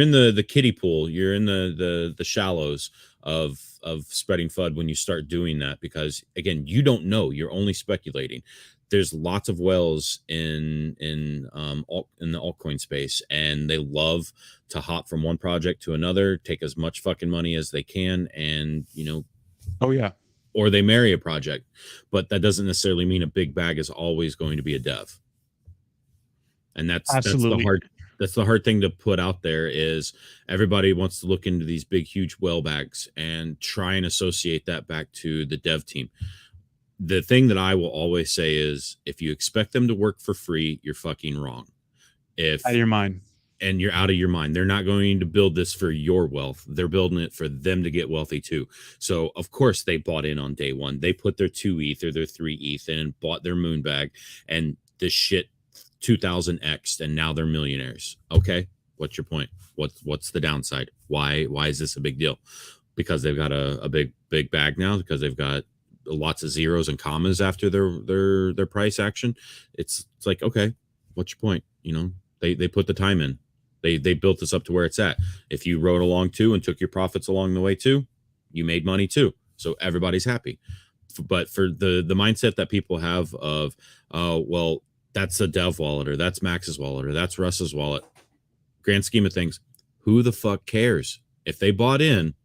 in the kiddie pool. You're in the shallows of spreading FUD when you start doing that, because again, you don't know. You're only speculating. There's lots of whales in the altcoin space, and they love to hop from one project to another, take as much fucking money as they can, and oh yeah, or they marry a project. But that doesn't necessarily mean a big bag is always going to be a dev. And that's the hard thing to put out there is everybody wants to look into these big, huge whale bags and try and associate that back to the dev team. The thing that I will always say is if you expect them to work for free, you're fucking wrong. Out of your mind. And you're out of your mind. They're not going to build this for your wealth. They're building it for them to get wealthy too. So of course they bought in on day one. They put their 2 ETH or their 3 ETH in and bought their moon bag, and this shit 2000x, and now they're millionaires. Okay, what's your point? What's the downside? Why is this a big deal? Because they've got a big bag now, because they've got lots of zeros and commas after their price action. It's like, okay, what's your point? They put the time in. They built this up to where it's at. If you rode along too and took your profits along the way too, you made money too. So everybody's happy. But for the mindset that people have of, well, That's a dev wallet, or that's Max's wallet, or that's Russ's wallet. Grand scheme of things, who the fuck cares? If they bought in,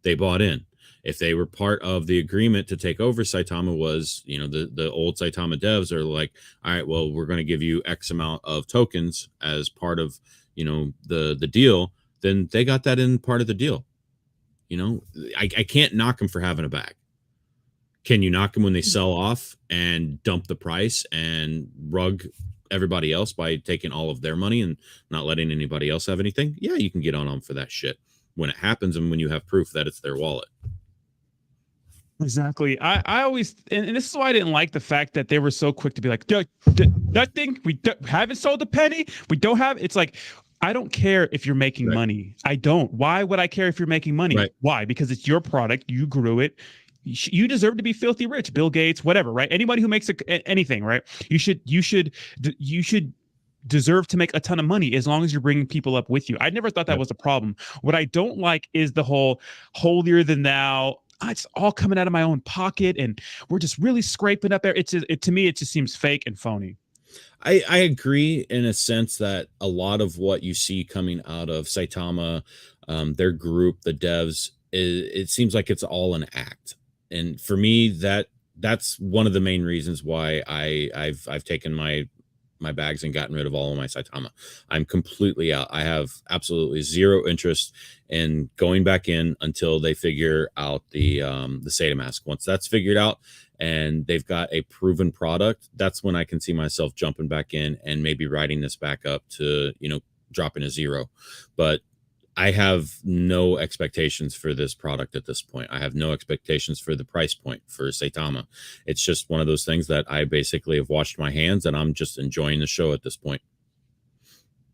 they bought in. If they were part of the agreement to take over Saitama, was, you know, the old Saitama devs are like, all right, well, we're going to give you X amount of tokens as part of, you know, the deal, then they got that in part of the deal. You know, I can't knock them for having a bag. Can you knock them when they sell off and dump the price and rug everybody else by taking all of their money and not letting anybody else have anything? Yeah, you can get on them for that shit when it happens and when you have proof that it's their wallet. Exactly. I always, and this is why I didn't like the fact that they were so quick to be like, nothing, haven't sold a penny. We don't have, it's like, I don't care if you're making money. I don't. Why would I care if you're making money? Right. Why? Because it's your product. You grew it. You deserve to be filthy rich. Bill Gates, whatever, right? Anybody who makes anything, right? You should deserve to make a ton of money as long as you're bringing people up with you. I never thought that was a problem. What I don't like is the whole holier than thou. It's all coming out of my own pocket, and we're just really scraping up there. To me, it just seems fake and phony. I agree in a sense that a lot of what you see coming out of Saitama, their group, the devs, it seems like it's all an act. And for me, that's one of the main reasons why I've taken my bags and gotten rid of all of my Saitama. I'm completely out. I have absolutely zero interest in going back in until they figure out the Saitamask. Once that's figured out and they've got a proven product, that's when I can see myself jumping back in and maybe riding this back up to, you know, dropping a zero. But I have no expectations for this product at this point. I have no expectations for the price point for Saitama. It's just one of those things that I basically have washed my hands, and I'm just enjoying the show at this point.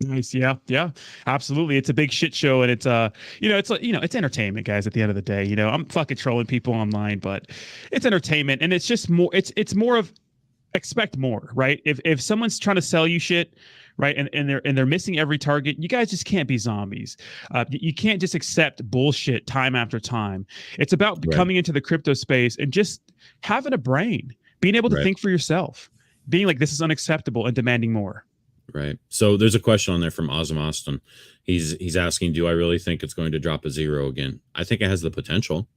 Nice. Yeah, absolutely. It's a big shit show, and it's it's entertainment, guys. At the end of the day, I'm fucking trolling people online, but it's entertainment, and it's just more. It's more of expect more, right? If someone's trying to sell you shit, right, and they're missing every target, you guys just can't be zombies. You can't just accept bullshit time after time. It's about coming into the crypto space and just having a brain, being able to think for yourself, being like, this is unacceptable, and demanding more. Right. So there's a question on there from Ozzy Austin. He's asking, do I really think it's going to drop a zero again? I think it has the potential.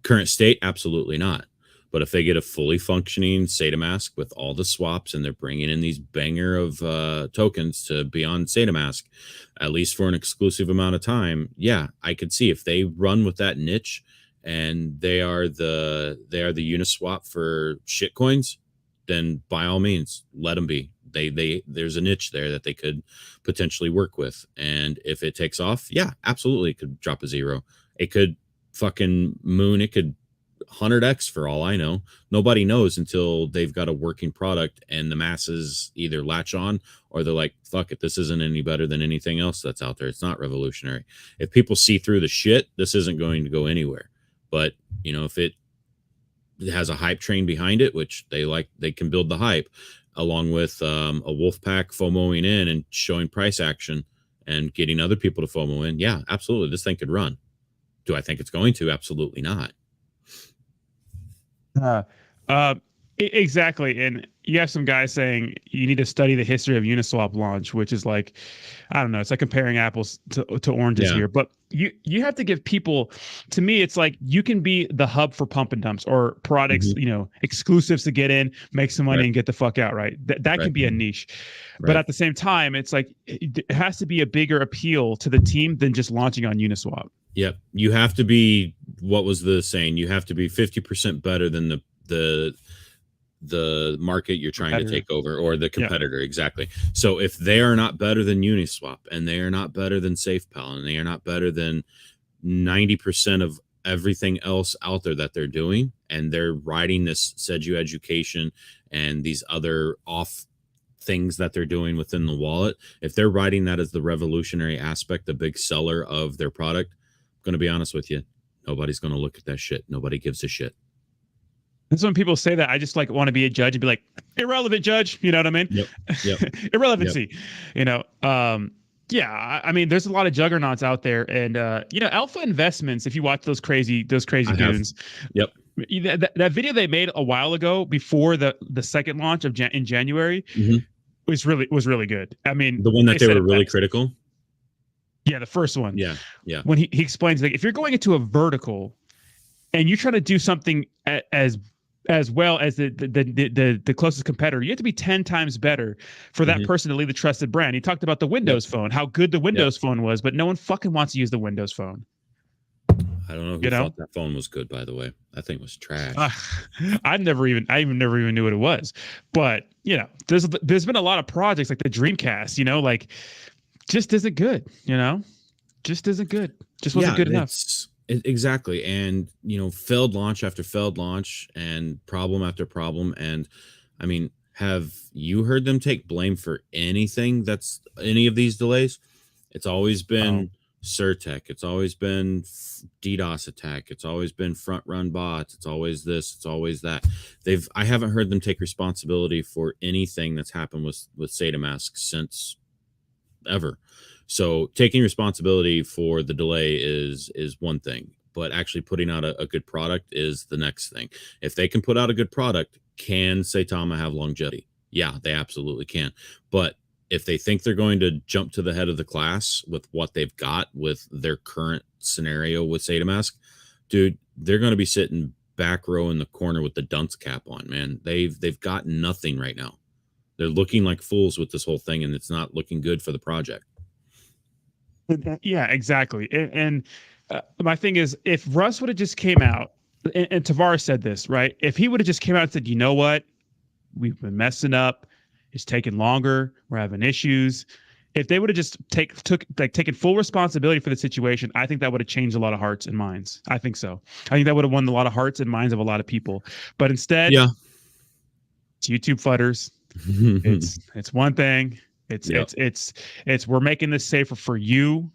Current state, absolutely not. But if they get a fully functioning Saitamask with all the swaps, and they're bringing in these banger of tokens to be on Saitamask, at least for an exclusive amount of time, yeah, I could see if they run with that niche and they are the Uniswap for shitcoins, then by all means, let them be. There's a niche there that they could potentially work with, and if it takes off, yeah, absolutely, it could drop a zero. It could fucking moon. It could 100x for all I know. Nobody knows until they've got a working product and the masses either latch on or they're like, fuck it, this isn't any better than anything else that's out there. It's not revolutionary. If people see through the shit, this isn't going to go anywhere. But if it has a hype train behind it, which they can build the hype along with a wolf pack FOMOing in and showing price action and getting other people to FOMO in, yeah, absolutely, this thing could run. Do I think it's going to? Absolutely not. Exactly. And you have some guys saying you need to study the history of Uniswap launch, which is like, I don't know, it's like comparing apples to oranges here. But you have to give people, to me, it's like you can be the hub for pump and dumps or products, exclusives to get in, make some money and get the fuck out, right? That can be a niche. But at the same time, it's like it has to be a bigger appeal to the team than just launching on Uniswap. Yep. You have to be, what was the saying? You have to be 50% better than the market you're trying to take over, or the competitor. Exactly. So if they are not better than Uniswap, and they are not better than SafePal, and they are not better than 90% of everything else out there that they're doing, and they're riding this Sedu education and these other off things that they're doing within the wallet, if they're riding that as the revolutionary aspect, the big seller of their product, I'm going to be honest with you, nobody's going to look at that shit. Nobody gives a shit. That's when people say that, I just want to be a judge and be like, irrelevant judge. You know what I mean? Yep. Irrelevancy. Yep. Yeah. I mean, there's a lot of juggernauts out there, and Alpha Investments. If you watch those crazy goons, yep. That video they made a while ago before the second launch of in January Mhm. was really good. I mean, The one that they they said were it really best. critical. Yeah, the first one Yeah, yeah, when he explains like if you're going into a vertical and you're trying to do something as well as the closest competitor, you have to be 10 times better for that hmm person to lead the trusted brand. He talked about the yep, Windows phone, how good the yep. Windows phone was, but no one fucking wants to use the Windows phone. I don't know who You know, thought that phone was good. By the way, that thing was uh, trash. I never even knew what it was. But you know, there's been a lot of projects like the Dreamcast. You know, like just isn't good. You know, just isn't good. Just wasn't Yeah, good enough. exactly, and failed launch after failed launch, and problem after problem, and I mean, have you heard them take blame for anything that's any of these delays? It's always Oh, been Surtech. It's always been DDoS attack. It's always been front run bots. It's always this. It's always that. I haven't heard them take responsibility for anything that's happened with Saitamask since ever. So taking responsibility for the delay is one thing, but actually putting out a good product is the next thing. If they can put out a good product, can Saitama have longevity? Yeah, they absolutely can. But if they think they're going to jump to the head of the class with what they've got with their current scenario with Saitamask, dude, they're going to be sitting back row in the corner with the dunce cap on, man. They've got nothing right now. They're looking like fools with this whole thing, and it's not looking good for the project. yeah, exactly. My thing is, if Russ would have just came out, and Tavares said this, right? If he would have just came out and said, you know what, we've been messing up, it's taking longer, we're having issues. If they would have just taken full responsibility for the situation, I think that would have changed a lot of hearts and minds. I think so. I think that would have won a lot of hearts and minds of a lot of people. But instead, Yeah. it's YouTube futters. It's one thing. It's Yep. it's it's it's we're making this safer for you.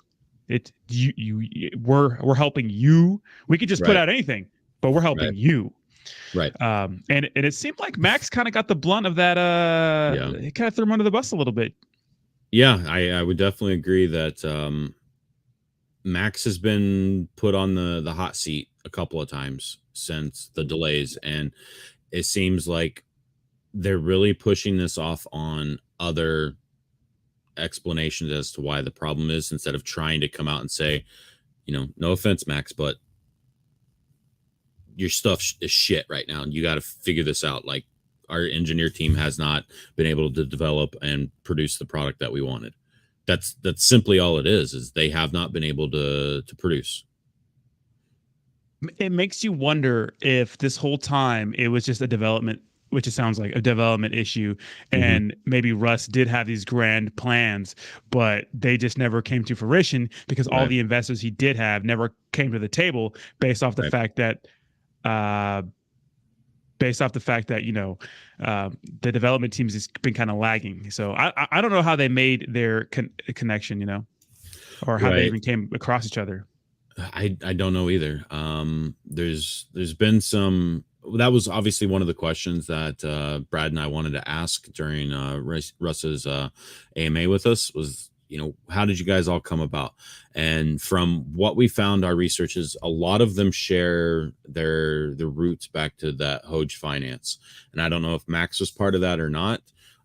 We're helping you. We could just put Right. out anything, but we're Right. helping you. Right. And it seemed like Max kind of got the blunt of that. Yeah. It kind of threw him under the bus a little bit. Yeah. I would definitely agree that Max has been put on the hot seat a couple of times since the delays, and it seems like they're really pushing this off on other explanations as to why the problem is instead of trying to come out and say, no offense, Max, but your stuff is shit right now, and you got to figure this out. Like, our engineer team has not been able to develop and produce the product that we wanted. That's simply all it is they have not been able to produce. It makes you wonder if this whole time it was just a development, which it sounds like a development issue, hmm and maybe Russ did have these grand plans, but they just never came to fruition because all Right. the investors he did have never came to the table based off the Right. fact that uh, the development teams has been kind of lagging. So I don't know how they made their connection, or how they Right. even came across each other. I don't know either. There's been some. That was obviously one of the questions that Brad and I wanted to ask during Russ's AMA with us was, how did you guys all come about? And from what we found, our researches, a lot of them share their roots back to that Hoge finance. And I don't know if Max was part of that or not,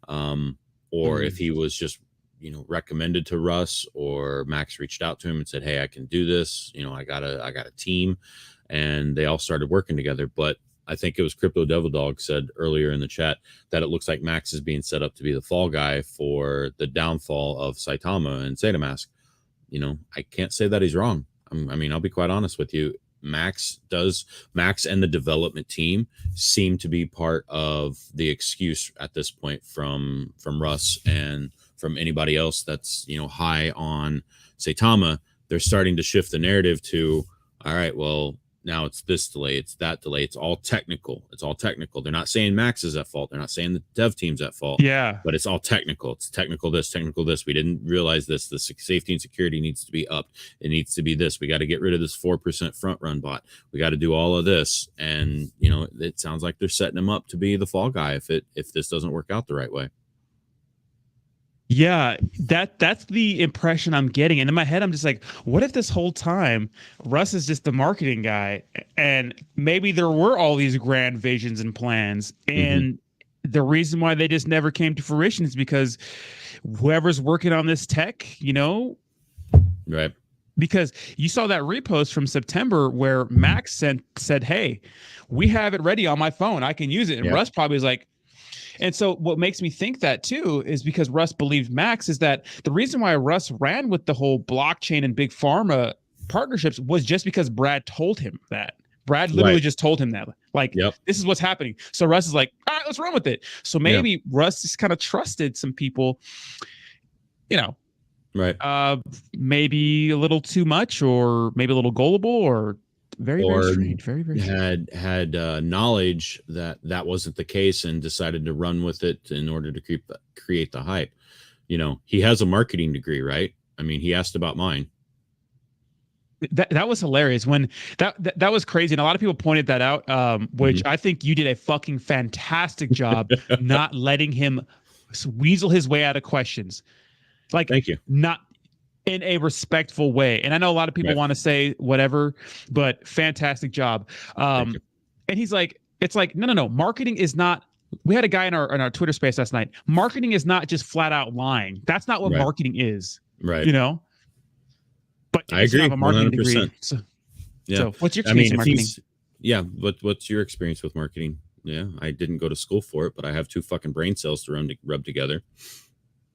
or if he was just recommended to Russ, or Max reached out to him and said, hey, I can do this, I got a team, and they all started working together. But I think it was Crypto Devil Dog said earlier in the chat that it looks like Max is being set up to be the fall guy for the downfall of Saitama and Saitamask. I can't say that he's wrong. I'll be quite honest with you. Max and the development team seem to be part of the excuse at this point from Russ and from anybody else that's high on Saitama. They're starting to shift the narrative to, all right, well, now it's this delay, it's that delay, it's all technical. They're not saying Max is at fault, they're not saying the dev team's at fault, Yeah. but it's all technical. It's technical this. We didn't realize this. The safety and security needs to be upped. It needs to be this. We got to get rid of this 4% front run bot. We got to do all of this. And it sounds like they're setting him up to be the fall guy if this doesn't work out the right way. Yeah, that's the impression I'm getting. And in my head, I'm just like, what if this whole time Russ is just the marketing guy, and maybe there were all these grand visions and plans, Hmm. and the reason why they just never came to fruition is because whoever's working on this tech, Right. because you saw that repost from September where Max said, "Hey, we have it ready on my phone. I can use it." And Yeah. Russ probably was like, and so what makes me think that too is because Russ believed Max is that the reason why Russ ran with the whole blockchain and big pharma partnerships was just because Brad told him that. Brad literally Right. just told him that, like, Yep. this is what's happening. So Russ is like, all right, let's run with it. So Yeah. maybe Russ just kind of trusted some people, you know, Right. uh, maybe a little too much, or maybe a little gullible, or very, very Or strange. Very, very strange. had knowledge that that wasn't the case and decided to run with it in order to create the hype. He has a marketing degree, right? I mean, he asked about mine. That was hilarious when that was crazy, and a lot of people pointed that out, which Mhm. I think you did a fucking fantastic job not letting him weasel his way out of questions, like, Thank you. not in a respectful way. And I know a lot of people Right. want to say whatever, but fantastic job. Thank you. And he's like, it's like, no, no, no, marketing is not. We had a guy in our Twitter space last night. Marketing is not just flat out lying. That's not what Right. marketing is, Right. you know. But I it's not agree a marketing 100%. degree. So, Yeah. so what's your I experience mean, in if marketing? he's yeah, what's your experience with marketing? Yeah, I didn't go to school for it, but I have two fucking brain cells to rub together.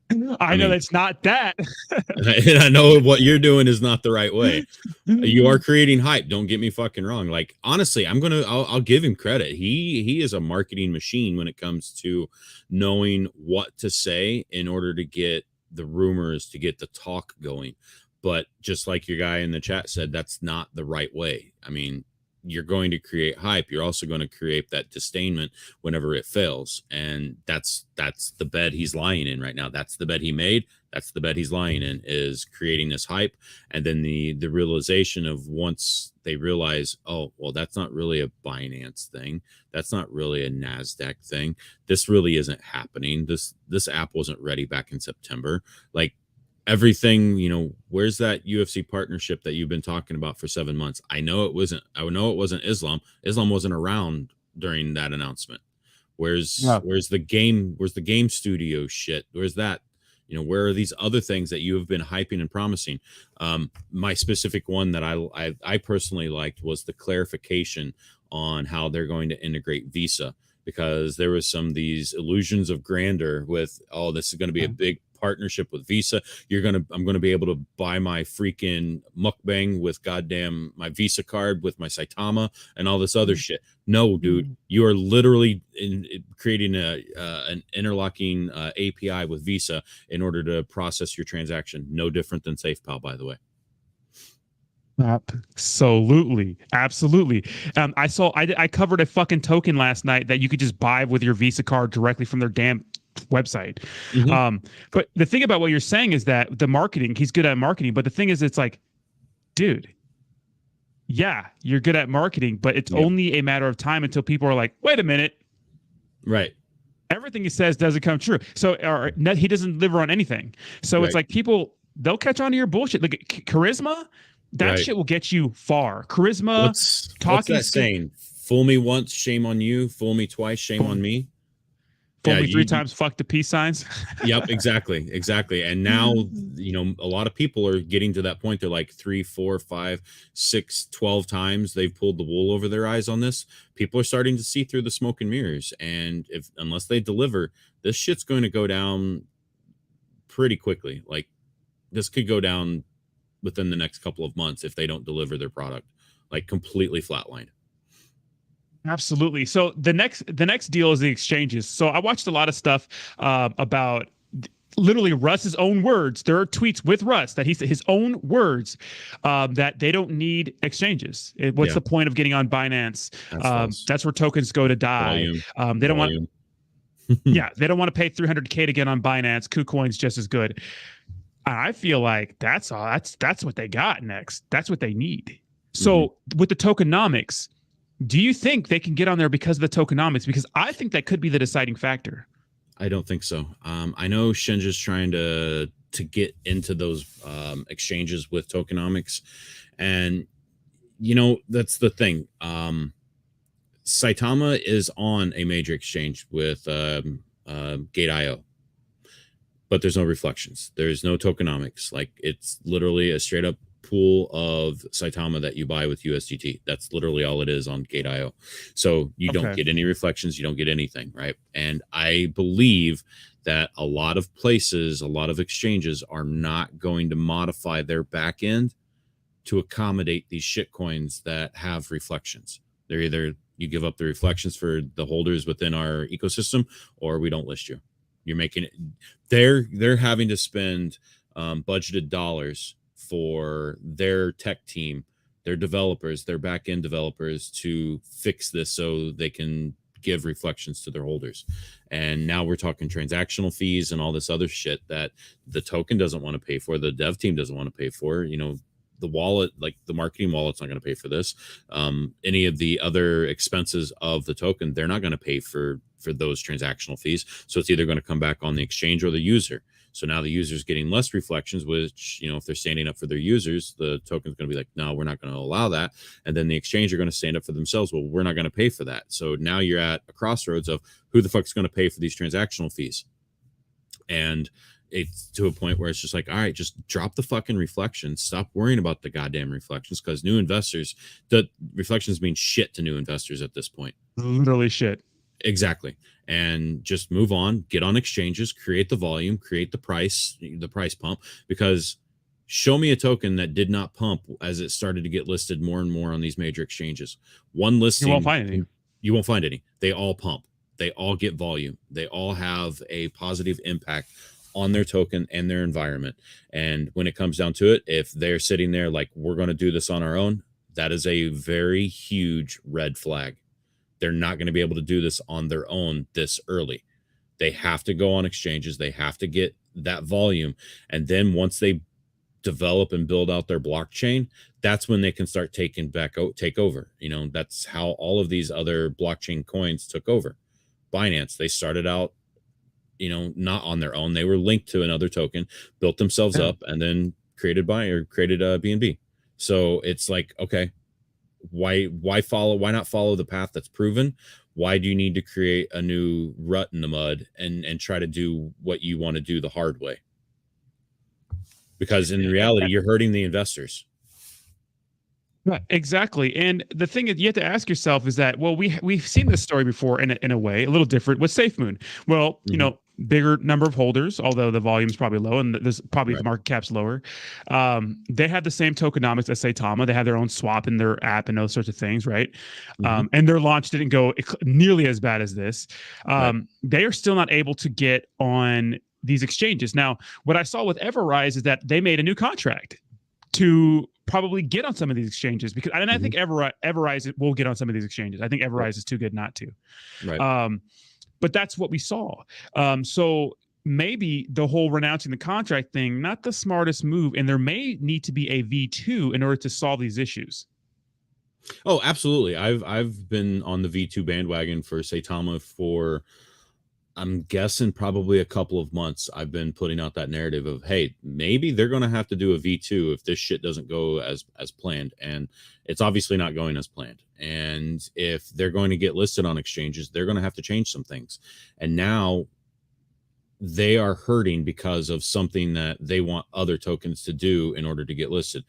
I I know mean, that's not that. and I know what you're doing is not the right way. You are creating hype. Don't get me fucking wrong. Like, honestly, I'll give him credit. He is a marketing machine when it comes to knowing what to say in order to get the rumors, to get the talk going. But just like your guy in the chat said, that's not the right way. I mean, you're going to create hype. You're also going to create that disdainment whenever it fails. And that's the bed he's lying in right now. That's the bed he made. That's the bed he's lying in, is creating this hype. And then the realization of, once they realize, oh, well, that's not really a Binance thing. That's not really a NASDAQ thing. This really isn't happening. This app wasn't ready back in September. Like, everything, where's that UFC partnership that you've been talking about for 7 months? I know it wasn't Islam wasn't around during that announcement. where's Yeah. where's the game studio shit? Where's that? Where are these other things that you have been hyping and promising? My specific one that I personally liked was the clarification on how they're going to integrate Visa, because there was some these illusions of grandeur with, oh, this is going to be a big partnership with Visa. I'm going to be able to buy my freaking mukbang with goddamn my Visa card with my Saitama and all this other shit. No, dude, you are literally creating an interlocking API with Visa in order to process your transaction. No different than SafePal, by the way. Absolutely, absolutely. I covered a fucking token last night that you could just buy with your Visa card directly from their damn website. Mm-hmm. But the thing about what you're saying is that the marketing, he's good at marketing. But the thing is, it's like, dude, yeah, you're good at marketing, but it's only a matter of time until people are like, wait a minute. Right. Everything he says doesn't come true. So he doesn't deliver on anything. So it's like, people, they'll catch on to your bullshit. Like charisma, that shit will get you far. Charisma, what's that saying? Fool me once, shame on you. Fool me twice, shame on me. Fool me three times, fuck the peace signs. Yep, exactly. And now, a lot of people are getting to that point. They're like 3, 4, 5, 6, 12 times they've pulled the wool over their eyes on this. People are starting to see through the smoke and mirrors. And unless they deliver, this shit's going to go down pretty quickly. Like, this could go down within the next couple of months if they don't deliver their product, like completely flatlined. Absolutely. So the next deal is the exchanges. So I watched a lot of stuff about literally Russ's own words. There are tweets with Russ that he said his own words that they don't need exchanges. What's the point of getting on Binance? That's where tokens go to die. They don't want. Yeah, they don't want to pay $300K to get on Binance. KuCoin's just as good. I feel like that's all. That's what they got next. That's what they need. So with the tokenomics, do you think they can get on there because of the tokenomics? Because I think that could be the deciding factor. I don't think so. I know Shinja's trying to get into those exchanges with tokenomics, and that's the thing. Saitama is on a major exchange with Gate.io, but there's no reflections. There's no tokenomics. Like, it's literally a straight up pool of Saitama that you buy with USDT. That's literally all it is on Gate.io. So you don't Okay. get any reflections. You don't get anything, right? And I believe that a lot of places, a lot of exchanges are not going to modify their back end to accommodate these shit coins that have reflections. They're either you give up the reflections for the holders within our ecosystem, or we don't list you. You're making it. They're having to spend budgeted dollars for their tech team, their developers, their back end developers to fix this so they can give reflections to their holders. And now we're talking transactional fees and all this other shit that the token doesn't want to pay for, the dev team doesn't want to pay for. The wallet, like the marketing wallet's not going to pay for this. Any of the other expenses of the token, they're not going to pay for those transactional fees. So it's either going to come back on the exchange or the user. So now the user's getting less reflections, which, if they're standing up for their users, the token's going to be like, no, we're not going to allow that. And then the exchange are going to stand up for themselves. Well, we're not going to pay for that. So now you're at a crossroads of who the fuck's going to pay for these transactional fees. And it's to a point where it's just like, all right, just drop the fucking reflections. Stop worrying about the goddamn reflections, because new investors, the reflections mean shit to new investors at this point. Literally shit. Exactly. And just move on, get on exchanges, create the volume, create the price pump, because show me a token that did not pump as it started to get listed more and more on these major exchanges. One listing, You won't find any. you won't find any. They all pump. They all get volume. They all have a positive impact on their token and their environment. And when it comes down to it, if they're sitting there like, we're going to do this on our own, that is a very huge red flag. They're not going to be able to do this on their own this early. They have to go on exchanges. They have to get that volume. And then once they develop and build out their blockchain, that's when they can start take over. That's how all of these other blockchain coins took over. Binance, they started out, not on their own. They were linked to another token, built themselves up, and then created BNB. So it's like, okay, why not follow the path that's proven? Why do you need to create a new rut in the mud and try to do what you want to do the hard way? Because in reality, you're hurting the investors. Right, exactly. And the thing is, you have to ask yourself is that, well, we've seen this story before in a way, a little different with SafeMoon. Well, bigger number of holders, although the volume's probably low and there's probably the market cap's lower. They have the same tokenomics as Saitama. They have their own swap in their app and those sorts of things, right? And their launch didn't go nearly as bad as this. They are still not able to get on these exchanges. Now, what I saw with Everrise is that they made a new contract to probably get on some of these exchanges, because I think Everrise will get on some of these exchanges. I think Everrise is too good not to. Right. But that's what we saw. So maybe the whole renouncing the contract thing, not the smartest move, and there may need to be a V2 in order to solve these issues. Oh, absolutely. I've been on the V2 bandwagon for Saitama for, I'm guessing, probably a couple of months. I've been putting out that narrative of, hey, maybe they're going to have to do a V2 if this shit doesn't go as planned. And it's obviously not going as planned. And if they're going to get listed on exchanges, they're going to have to change some things. And now they are hurting because of something that they want other tokens to do in order to get listed.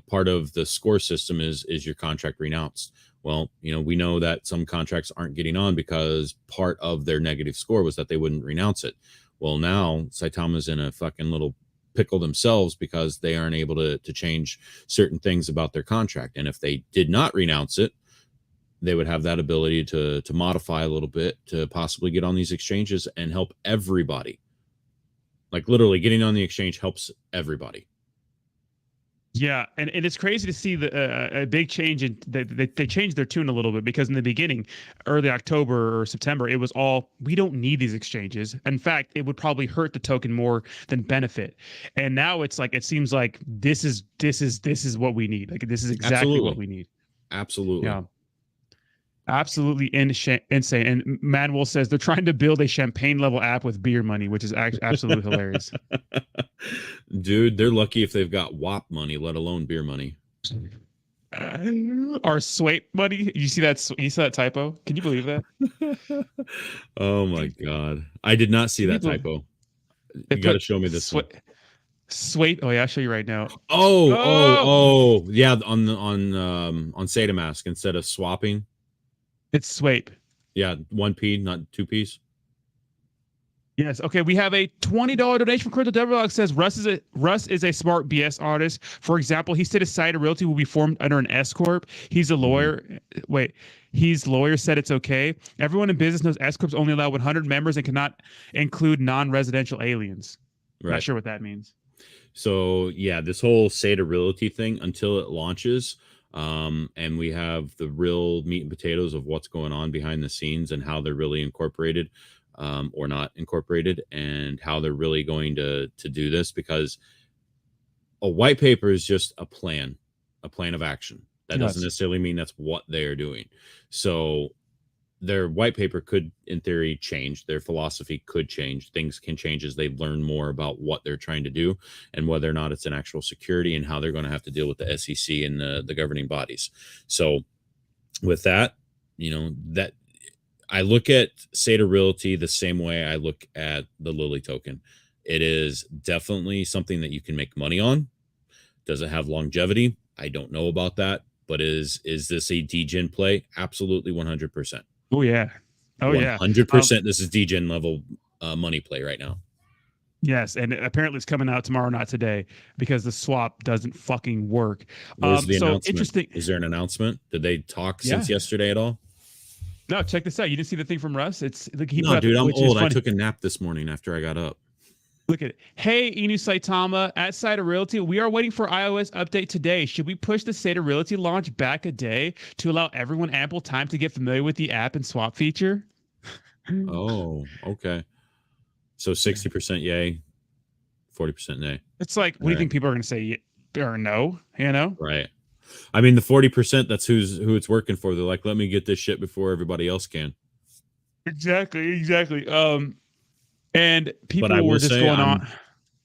Part of the score system is your contract renounced. Well, we know that some contracts aren't getting on because part of their negative score was that they wouldn't renounce it. Well, now Saitama's in a fucking little pickle themselves because they aren't able to change certain things about their contract. And if they did not renounce it, they would have that ability to modify a little bit to possibly get on these exchanges and help everybody. Like, literally getting on the exchange helps everybody. Yeah, and it's crazy to see a big change in they changed their tune a little bit, because in the beginning, early October or September, it was all, we don't need these exchanges. In fact, it would probably hurt the token more than benefit. And now it's like, it seems like this is what we need. Like, this is exactly what we need. Absolutely. Yeah. Absolutely insane. And Manuel says they're trying to build a champagne level app with beer money, which is absolutely hilarious. Dude, they're lucky if they've got WAP money, let alone beer money. Our swipe money. You see that? You saw that typo? Can you believe that? Oh my god, I did not see Can you that believe typo. they You got to put show me this one. swipe? Oh yeah, I'll show you right now. Oh, Oh, yeah, on Saitamask instead of swapping. it's swipe. Yeah, 1p, not 2p's. Yes. Okay. We have a $20 donation from Crypto Devlog. Says Russ is a smart BS artist. For example, he said his site of realty will be formed under an S corp. He's a lawyer. Wait, he's lawyer said it's okay. Everyone in business knows S corps only allow 100 members and cannot include non-residential aliens. Right. Not sure what that means. So yeah, this whole Sata Realty thing until it launches, and we have the real meat and potatoes of what's going on behind the scenes and how they're really incorporated, or not incorporated, and how they're really going to do this, because a white paper is just a plan of action. That doesn't necessarily mean that's what they are doing. So their white paper could, in theory, change. Their philosophy could change. Things can change as they learn more about what they're trying to do and whether or not it's an actual security and how they're going to have to deal with the SEC and the governing bodies. So with that, that I look at Sata Realty the same way I look at the Lily token. It is definitely something that you can make money on. Does it have longevity? I don't know about that, but is this a degen play? Absolutely 100%. Oh yeah. Oh yeah. 100%. This is degen level money play right now. Yes, and apparently it's coming out tomorrow, not today, because the swap doesn't fucking work. Where's the announcement? Interesting. Is there an announcement? Did they talk since yesterday at all? No, check this out. You didn't see the thing from Russ? It's like no, dude. I'm old. I took a nap this morning after I got up. Look at it. Hey, Inu Saitama at Sata Realty. We are waiting for iOS update today. Should we push the Sata Realty launch back a day to allow everyone ample time to get familiar with the app and swap feature? Oh, okay. So 60% yay, 40% nay. It's like, what do you think people are going to say or no? Right. I mean, the 40%, that's who it's working for. They're like, let me get this shit before everybody else can. Exactly. And people were just going on.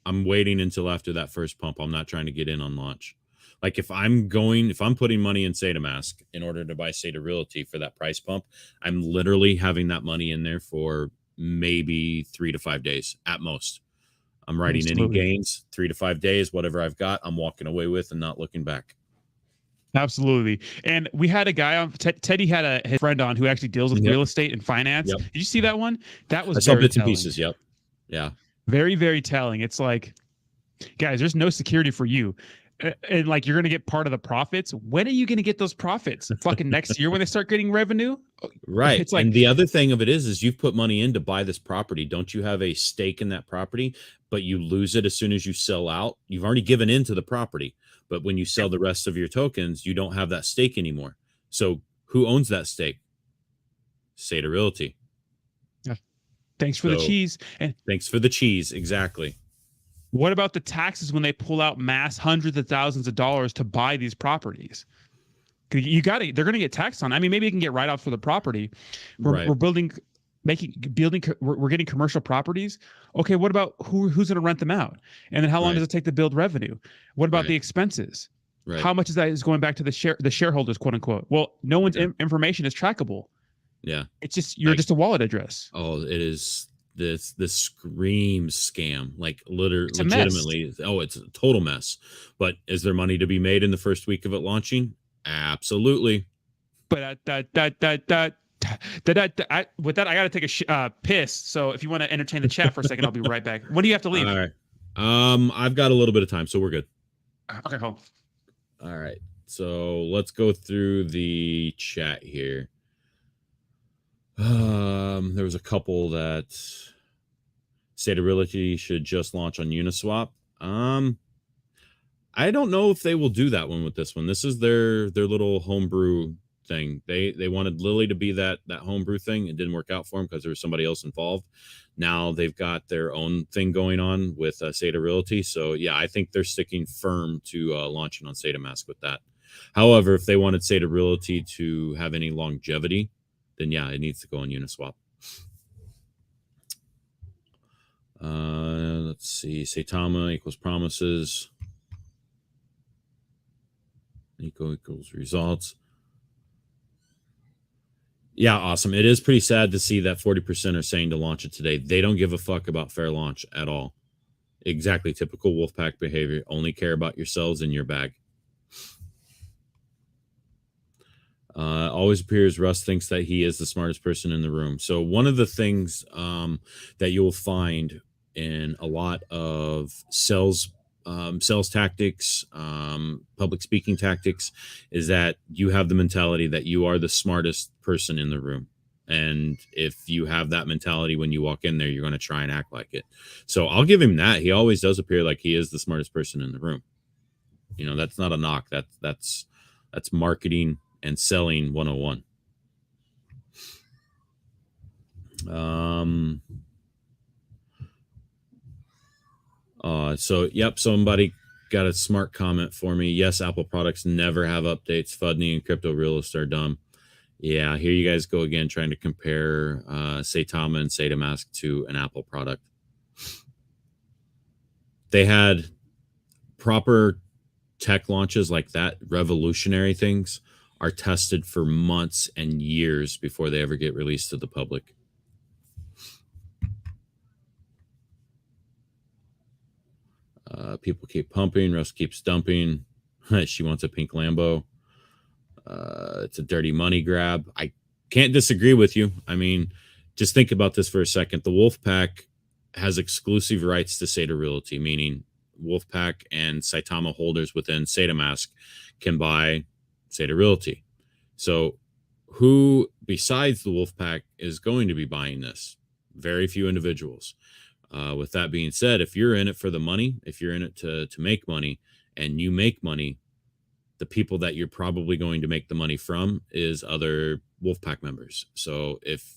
I'm waiting until after that first pump. I'm not trying to get in on launch. Like if I'm putting money in Saitamask in order to buy Sata Realty for that price pump, I'm literally having that money in there for maybe 3 to 5 days at most. I'm writing any gains, 3 to 5 days, whatever I've got, I'm walking away with and not looking back. Absolutely. And we had a guy on, Teddy had his friend on who actually deals with real estate and finance. Did you see that one? That was I saw bits and pieces. Yep. Yeah. Very, very telling. It's like, guys, there's no security for you. And like, you're going to get part of the profits. When are you going to get those profits? Fucking next year when they start getting revenue? Right. It's like, and the other thing of it is you've put money in to buy this property. Don't you have a stake in that property, but you lose it as soon as you sell out? You've already given into the property. But when you sell the rest of your tokens, you don't have that stake anymore. So who owns that stake? Sata Realty. Yeah. Thanks for the cheese. And thanks for the cheese. Exactly. What about the taxes when they pull out mass hundreds of thousands of dollars to buy these properties? They're going to get taxed on. I mean, maybe you can get write-offs for the property. We're building, we're getting commercial properties. Okay, what about who's going to rent them out? And then how long does it take to build revenue? What about the expenses? Right. How much of that is going back to the shareholders, quote unquote? Well, no one's information is trackable. Yeah. It's just, you're just a wallet address. Oh, it is. This screams scam, like legitimately. Oh, it's a total mess. But is there money to be made in the first week of it launching? Absolutely. But with that, I got to take a piss. So if you want to entertain the chat for a second, I'll be right back. When do you have to leave? All right. I've got a little bit of time, so we're good. Okay, hold. All right. So let's go through the chat here. There was a couple that Sata Realty should just launch on Uniswap. I don't know if they will do that one with this one. This is their little homebrew thing. They wanted Lily to be that homebrew thing. It didn't work out for them because there was somebody else involved. Now they've got their own thing going on with Sata Realty. So yeah, I think they're sticking firm to launching on Saitamask with that. However, if they wanted Sata Realty to have any longevity, then yeah, it needs to go on Uniswap. Let's see. Saitama equals promises. Eco equals results. Yeah, awesome. It is pretty sad to see that 40% are saying to launch it today. They don't give a fuck about fair launch at all. Exactly typical Wolfpack behavior. Only care about yourselves and your bag. Always appears Russ thinks that he is the smartest person in the room. So one of the things that you will find in a lot of sales tactics, public speaking tactics, is that you have the mentality that you are the smartest person in the room. And if you have that mentality when you walk in there, you're going to try and act like it. So I'll give him that. He always does appear like he is the smartest person in the room. You know, that's not a knock. That's marketing and selling 101. So yep, somebody got a smart comment for me. Yes, Apple products never have updates. Fudney and Crypto Realist are dumb. Yeah, here you guys go again, trying to compare Saitama and Saitamask to an Apple product. They had proper tech launches like that. Revolutionary things are tested for months and years before they ever get released to the public. People keep pumping. Russ keeps dumping. She wants a pink Lambo. It's a dirty money grab. I can't disagree with you. I mean, just think about this for a second. The Wolfpack has exclusive rights to Sata Realty, meaning Wolfpack and Saitama holders within Saitamask can buy Sata Realty. So who besides the Wolfpack is going to be buying this? Very few individuals. With that being said, if you're in it for the money, if you're in it to make money and you make money, the people that you're probably going to make the money from is other Wolfpack members. So if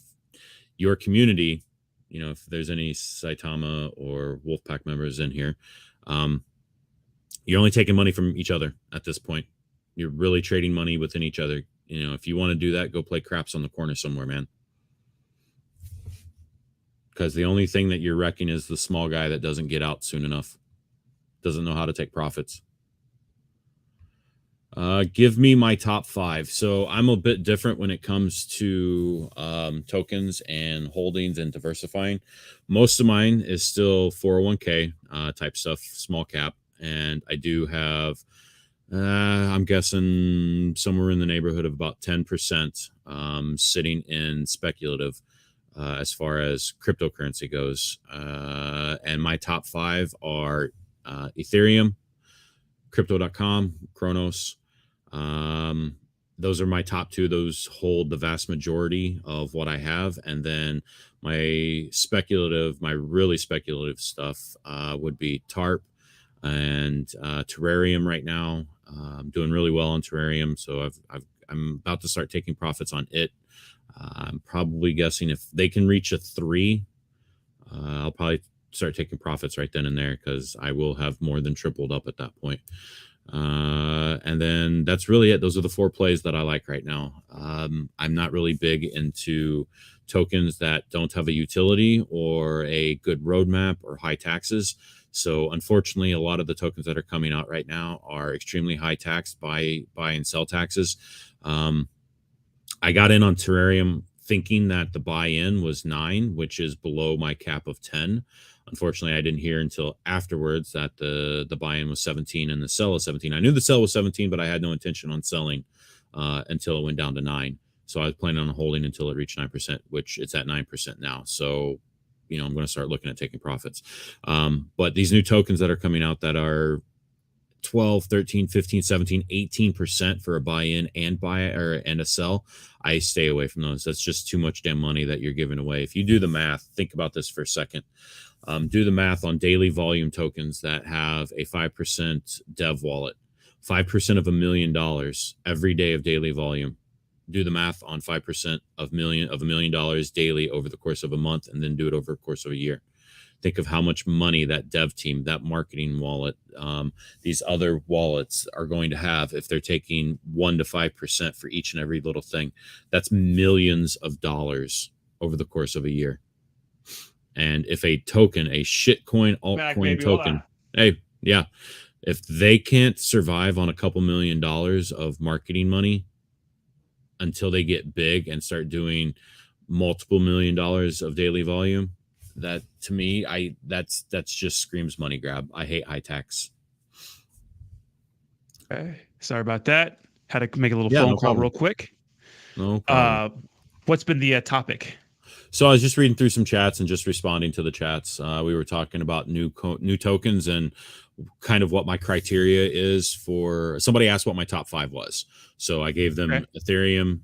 your community, you know, if there's any Saitama or Wolfpack members in here, you're only taking money from each other at this point. You're really trading money within each other. You know, if you want to do that, go play craps on the corner somewhere, man. Because the only thing that you're wrecking is the small guy that doesn't get out soon enough, doesn't know how to take profits. Give me my top 5. So I'm a bit different when it comes to tokens and holdings and diversifying. Most of mine is still 401k type stuff, small cap. And I do have, I'm guessing somewhere in the neighborhood of about 10% sitting in speculative as far as cryptocurrency goes. And my top 5 are Ethereum, Crypto.com, Kronos. Those are my top 2. Those hold the vast majority of what I have. And then my really speculative stuff would be TARP and Terrarium right now. I'm doing really well on Terrarium. So I'm about to start taking profits on it. I'm probably guessing if they can reach a 3, I'll probably start taking profits right then and there, because I will have more than tripled up at that point. And then that's really it. Those are the 4 plays that I like right now. I'm not really big into tokens that don't have a utility or a good roadmap or high taxes. So unfortunately, a lot of the tokens that are coming out right now are extremely high taxed buy and sell taxes. I got in on Terrarium thinking that the buy-in was 9, which is below my cap of 10. Unfortunately, I didn't hear until afterwards that the buy-in was 17 and the sell was 17. I knew the sell was 17, but I had no intention on selling until it went down to 9. So I was planning on holding until it reached 9%, which it's at 9% now. So, you know, I'm going to start looking at taking profits. But these new tokens that are coming out that are 12, 13, 15, 17, 18% for a buy-in and and a sell, I stay away from those. That's just too much damn money that you're giving away. If you do the math, think about this for a second. Do the math on daily volume tokens that have a 5% dev wallet, 5% of $1 million every day of daily volume. Do the math on 5% of $1 million daily over the course of a month, and then do it over the course of a year. Think of how much money that dev team, that marketing wallet, these other wallets are going to have if they're taking 1 to 5% for each and every little thing. That's millions of dollars over the course of a year. And if a token, a shitcoin altcoin token, hey, yeah, if they can't survive on a couple $1,000,000 of marketing money until they get big and start doing multiple $1,000,000 of daily volume, that to me, that's just screams money grab. I hate high tax. Okay. Sorry about that. Had to make a little phone call real quick. No problem. What's been the topic? So I was just reading through some chats and just responding to the chats. We were talking about new tokens and kind of what my criteria is for. Somebody asked what my top 5 was, so I gave them Ethereum,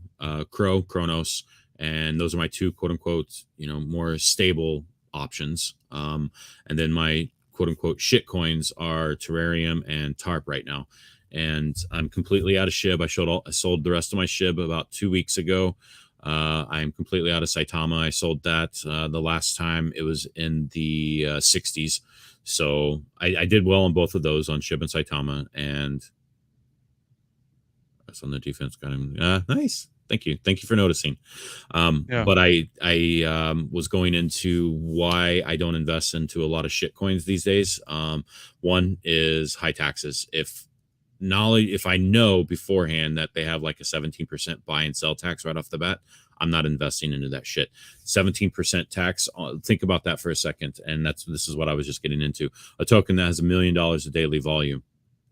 Kronos, and those are my 2 quote unquote more stable options. And then my quote unquote shit coins are Terrareum and Tarp right now. And I'm completely out of SHIB. I sold the rest of my SHIB about 2 weeks ago. I'm completely out of Saitama. I sold that the last time it was in the 60s. So I did well on both of those, on SHIB and Saitama. And that's on the defense. Got him. Nice. Thank you. Thank you for noticing. But I was going into why I don't invest into a lot of shit coins these days. One is high taxes. If I know beforehand that they have like a 17% buy and sell tax right off the bat, I'm not investing into that shit. 17% tax. Think about that for a second. And this is what I was just getting into. A token that has $1 million of daily volume.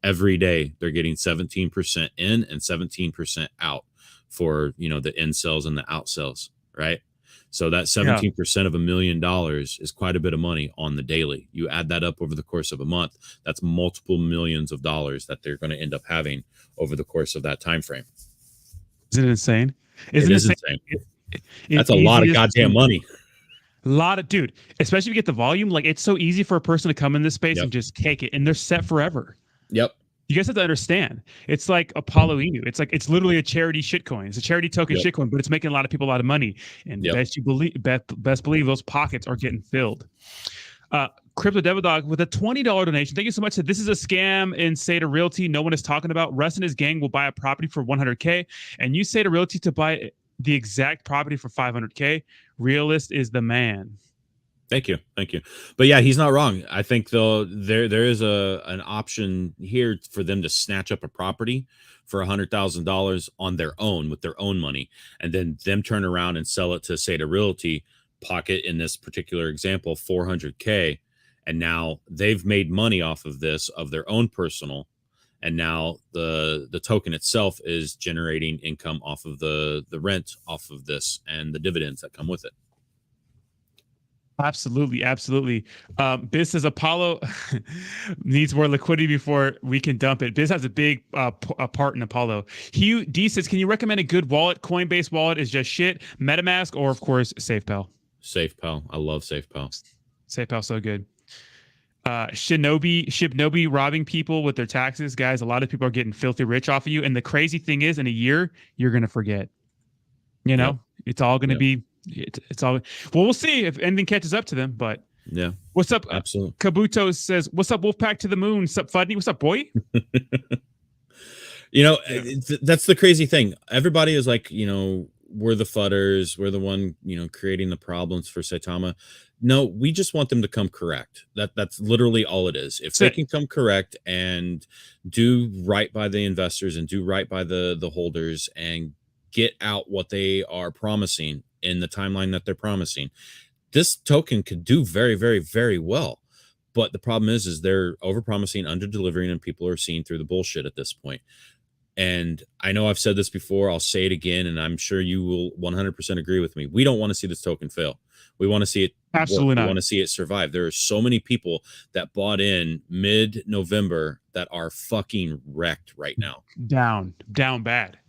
Every day they're getting 17% in and 17% out for, the in sells and the out sells, right? So that 17% of $1 million is quite a bit of money on the daily. You add that up over the course of a month, that's multiple millions of dollars that they're going to end up having over the course of that time frame. Isn't it insane? It is insane. That's a lot of goddamn money. A lot of, dude, especially if you get the volume. Like, it's so easy for a person to come in this space and just cake it, and they're set forever. Yep. You guys have to understand. It's like Apollo Inu. It's literally a charity shitcoin. It's a charity token shitcoin, but it's making a lot of people a lot of money. And best believe those pockets are getting filled. Crypto Devil Dog with a $20 donation. Thank you so much. Said, this is a scam in Saita Realty. No one is talking about. Russ and his gang will buy a property for $100K, and you Saita Realty to buy the exact property for $500K. Realist is the man. Thank you. But yeah, he's not wrong. I think though there is an option here for them to snatch up a property for $100,000 on their own with their own money, and then them turn around and sell it to Saita Realty, pocket in this particular example $400K, and now they've made money off of this of their own personal, and now the token itself is generating income off of the rent off of this and the dividends that come with it. Absolutely. Biz says Apollo needs more liquidity before we can dump it. Biz has a big part in Apollo. Hugh D says, can you recommend a good wallet? Coinbase wallet is just shit. MetaMask, or of course SafePal. SafePal. I love SafePal. SafePal, so good. Shibnobi robbing people with their taxes. Guys, a lot of people are getting filthy rich off of you. And the crazy thing is, in a year, you're going to forget. It's all going to be... It's all well. We'll see if anything catches up to them. But what's up? Absolutely. Kabuto says, "What's up, Wolfpack to the moon? What's up, Fudney? What's up, boy?" That's the crazy thing. Everybody is like, we're the fudders. We're the one, creating the problems for Saitama. No, we just want them to come correct. That's literally all it is. If they can come correct and do right by the investors and do right by the holders and get out what they are promising in the timeline that they're promising, this token could do very, very, very well. But the problem is they're over-promising, under-delivering, and people are seeing through the bullshit at this point. And I know I've said this before, I'll say it again, and I'm sure you will 100% agree with me. We don't want to see this token fail. We want to see it absolutely not. We want to see it survive. There are so many people that bought in mid-November that are fucking wrecked right now. Down bad.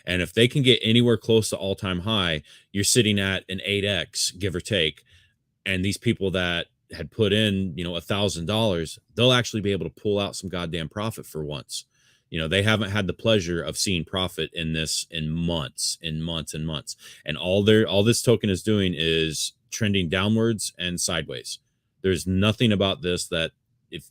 And if they can get anywhere close to all-time high, you're sitting at an 8x, give or take. And these people that had put in, $1,000, they'll actually be able to pull out some goddamn profit for once. They haven't had the pleasure of seeing profit in this in months. And all this token is doing is trending downwards and sideways. There's nothing about this that, if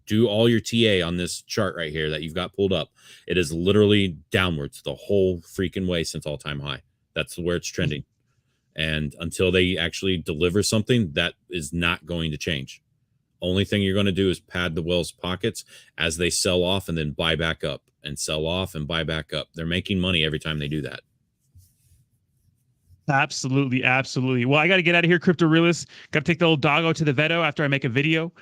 do all your TA on this chart right here that you've got pulled up, it is literally downwards the whole freaking way since all-time high. That's where it's trending. And until they actually deliver something, that is not going to change. Only thing you're going to do is pad the whale's pockets as they sell off and then buy back up and sell off and buy back up. They're making money every time they do that. Absolutely, absolutely. Well, I got to get out of here, Crypto Realist. Got to take the old doggo to the veto after I make a video.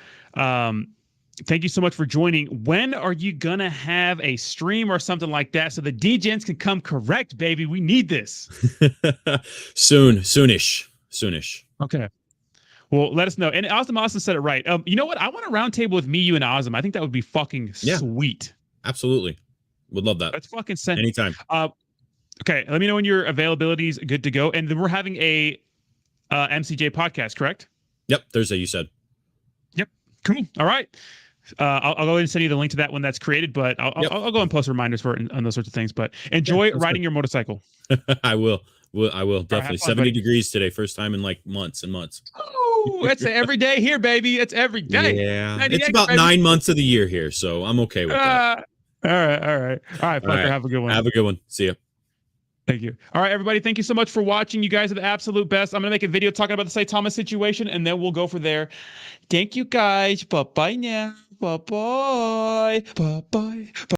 Thank you so much for joining. When are you going to have a stream or something like that so the DGens can come correct, baby? We need this. Soonish. Okay. Well, let us know. And Ozzy Austin said it right. You know what? I want a roundtable with me, you, and Ozzy. I think that would be fucking sweet. Absolutely. Would love that. Let's fucking send anytime. Okay. Let me know when your availability is good to go. And then we're having a MCJ podcast, correct? Yep. Thursday, you said. Yep. Cool. All right. I'll go ahead and send you the link to that when that's created, but I'll go and post reminders for it on those sorts of things. But enjoy riding your motorcycle. I will definitely. Right, 70 degrees today, first time in like months and months. Oh, it's every day here, baby. It's every day. Yeah, it's about 9 months of the year here, so I'm okay with that. All right, Fucker. Have a good one. Have a good one. See ya. Thank you. All right, everybody. Thank you so much for watching. You guys are the absolute best. I'm going to make a video talking about the Saitamask situation, and then we'll go for there. Thank you, guys. Bye-bye now. Bye-bye. Bye-bye.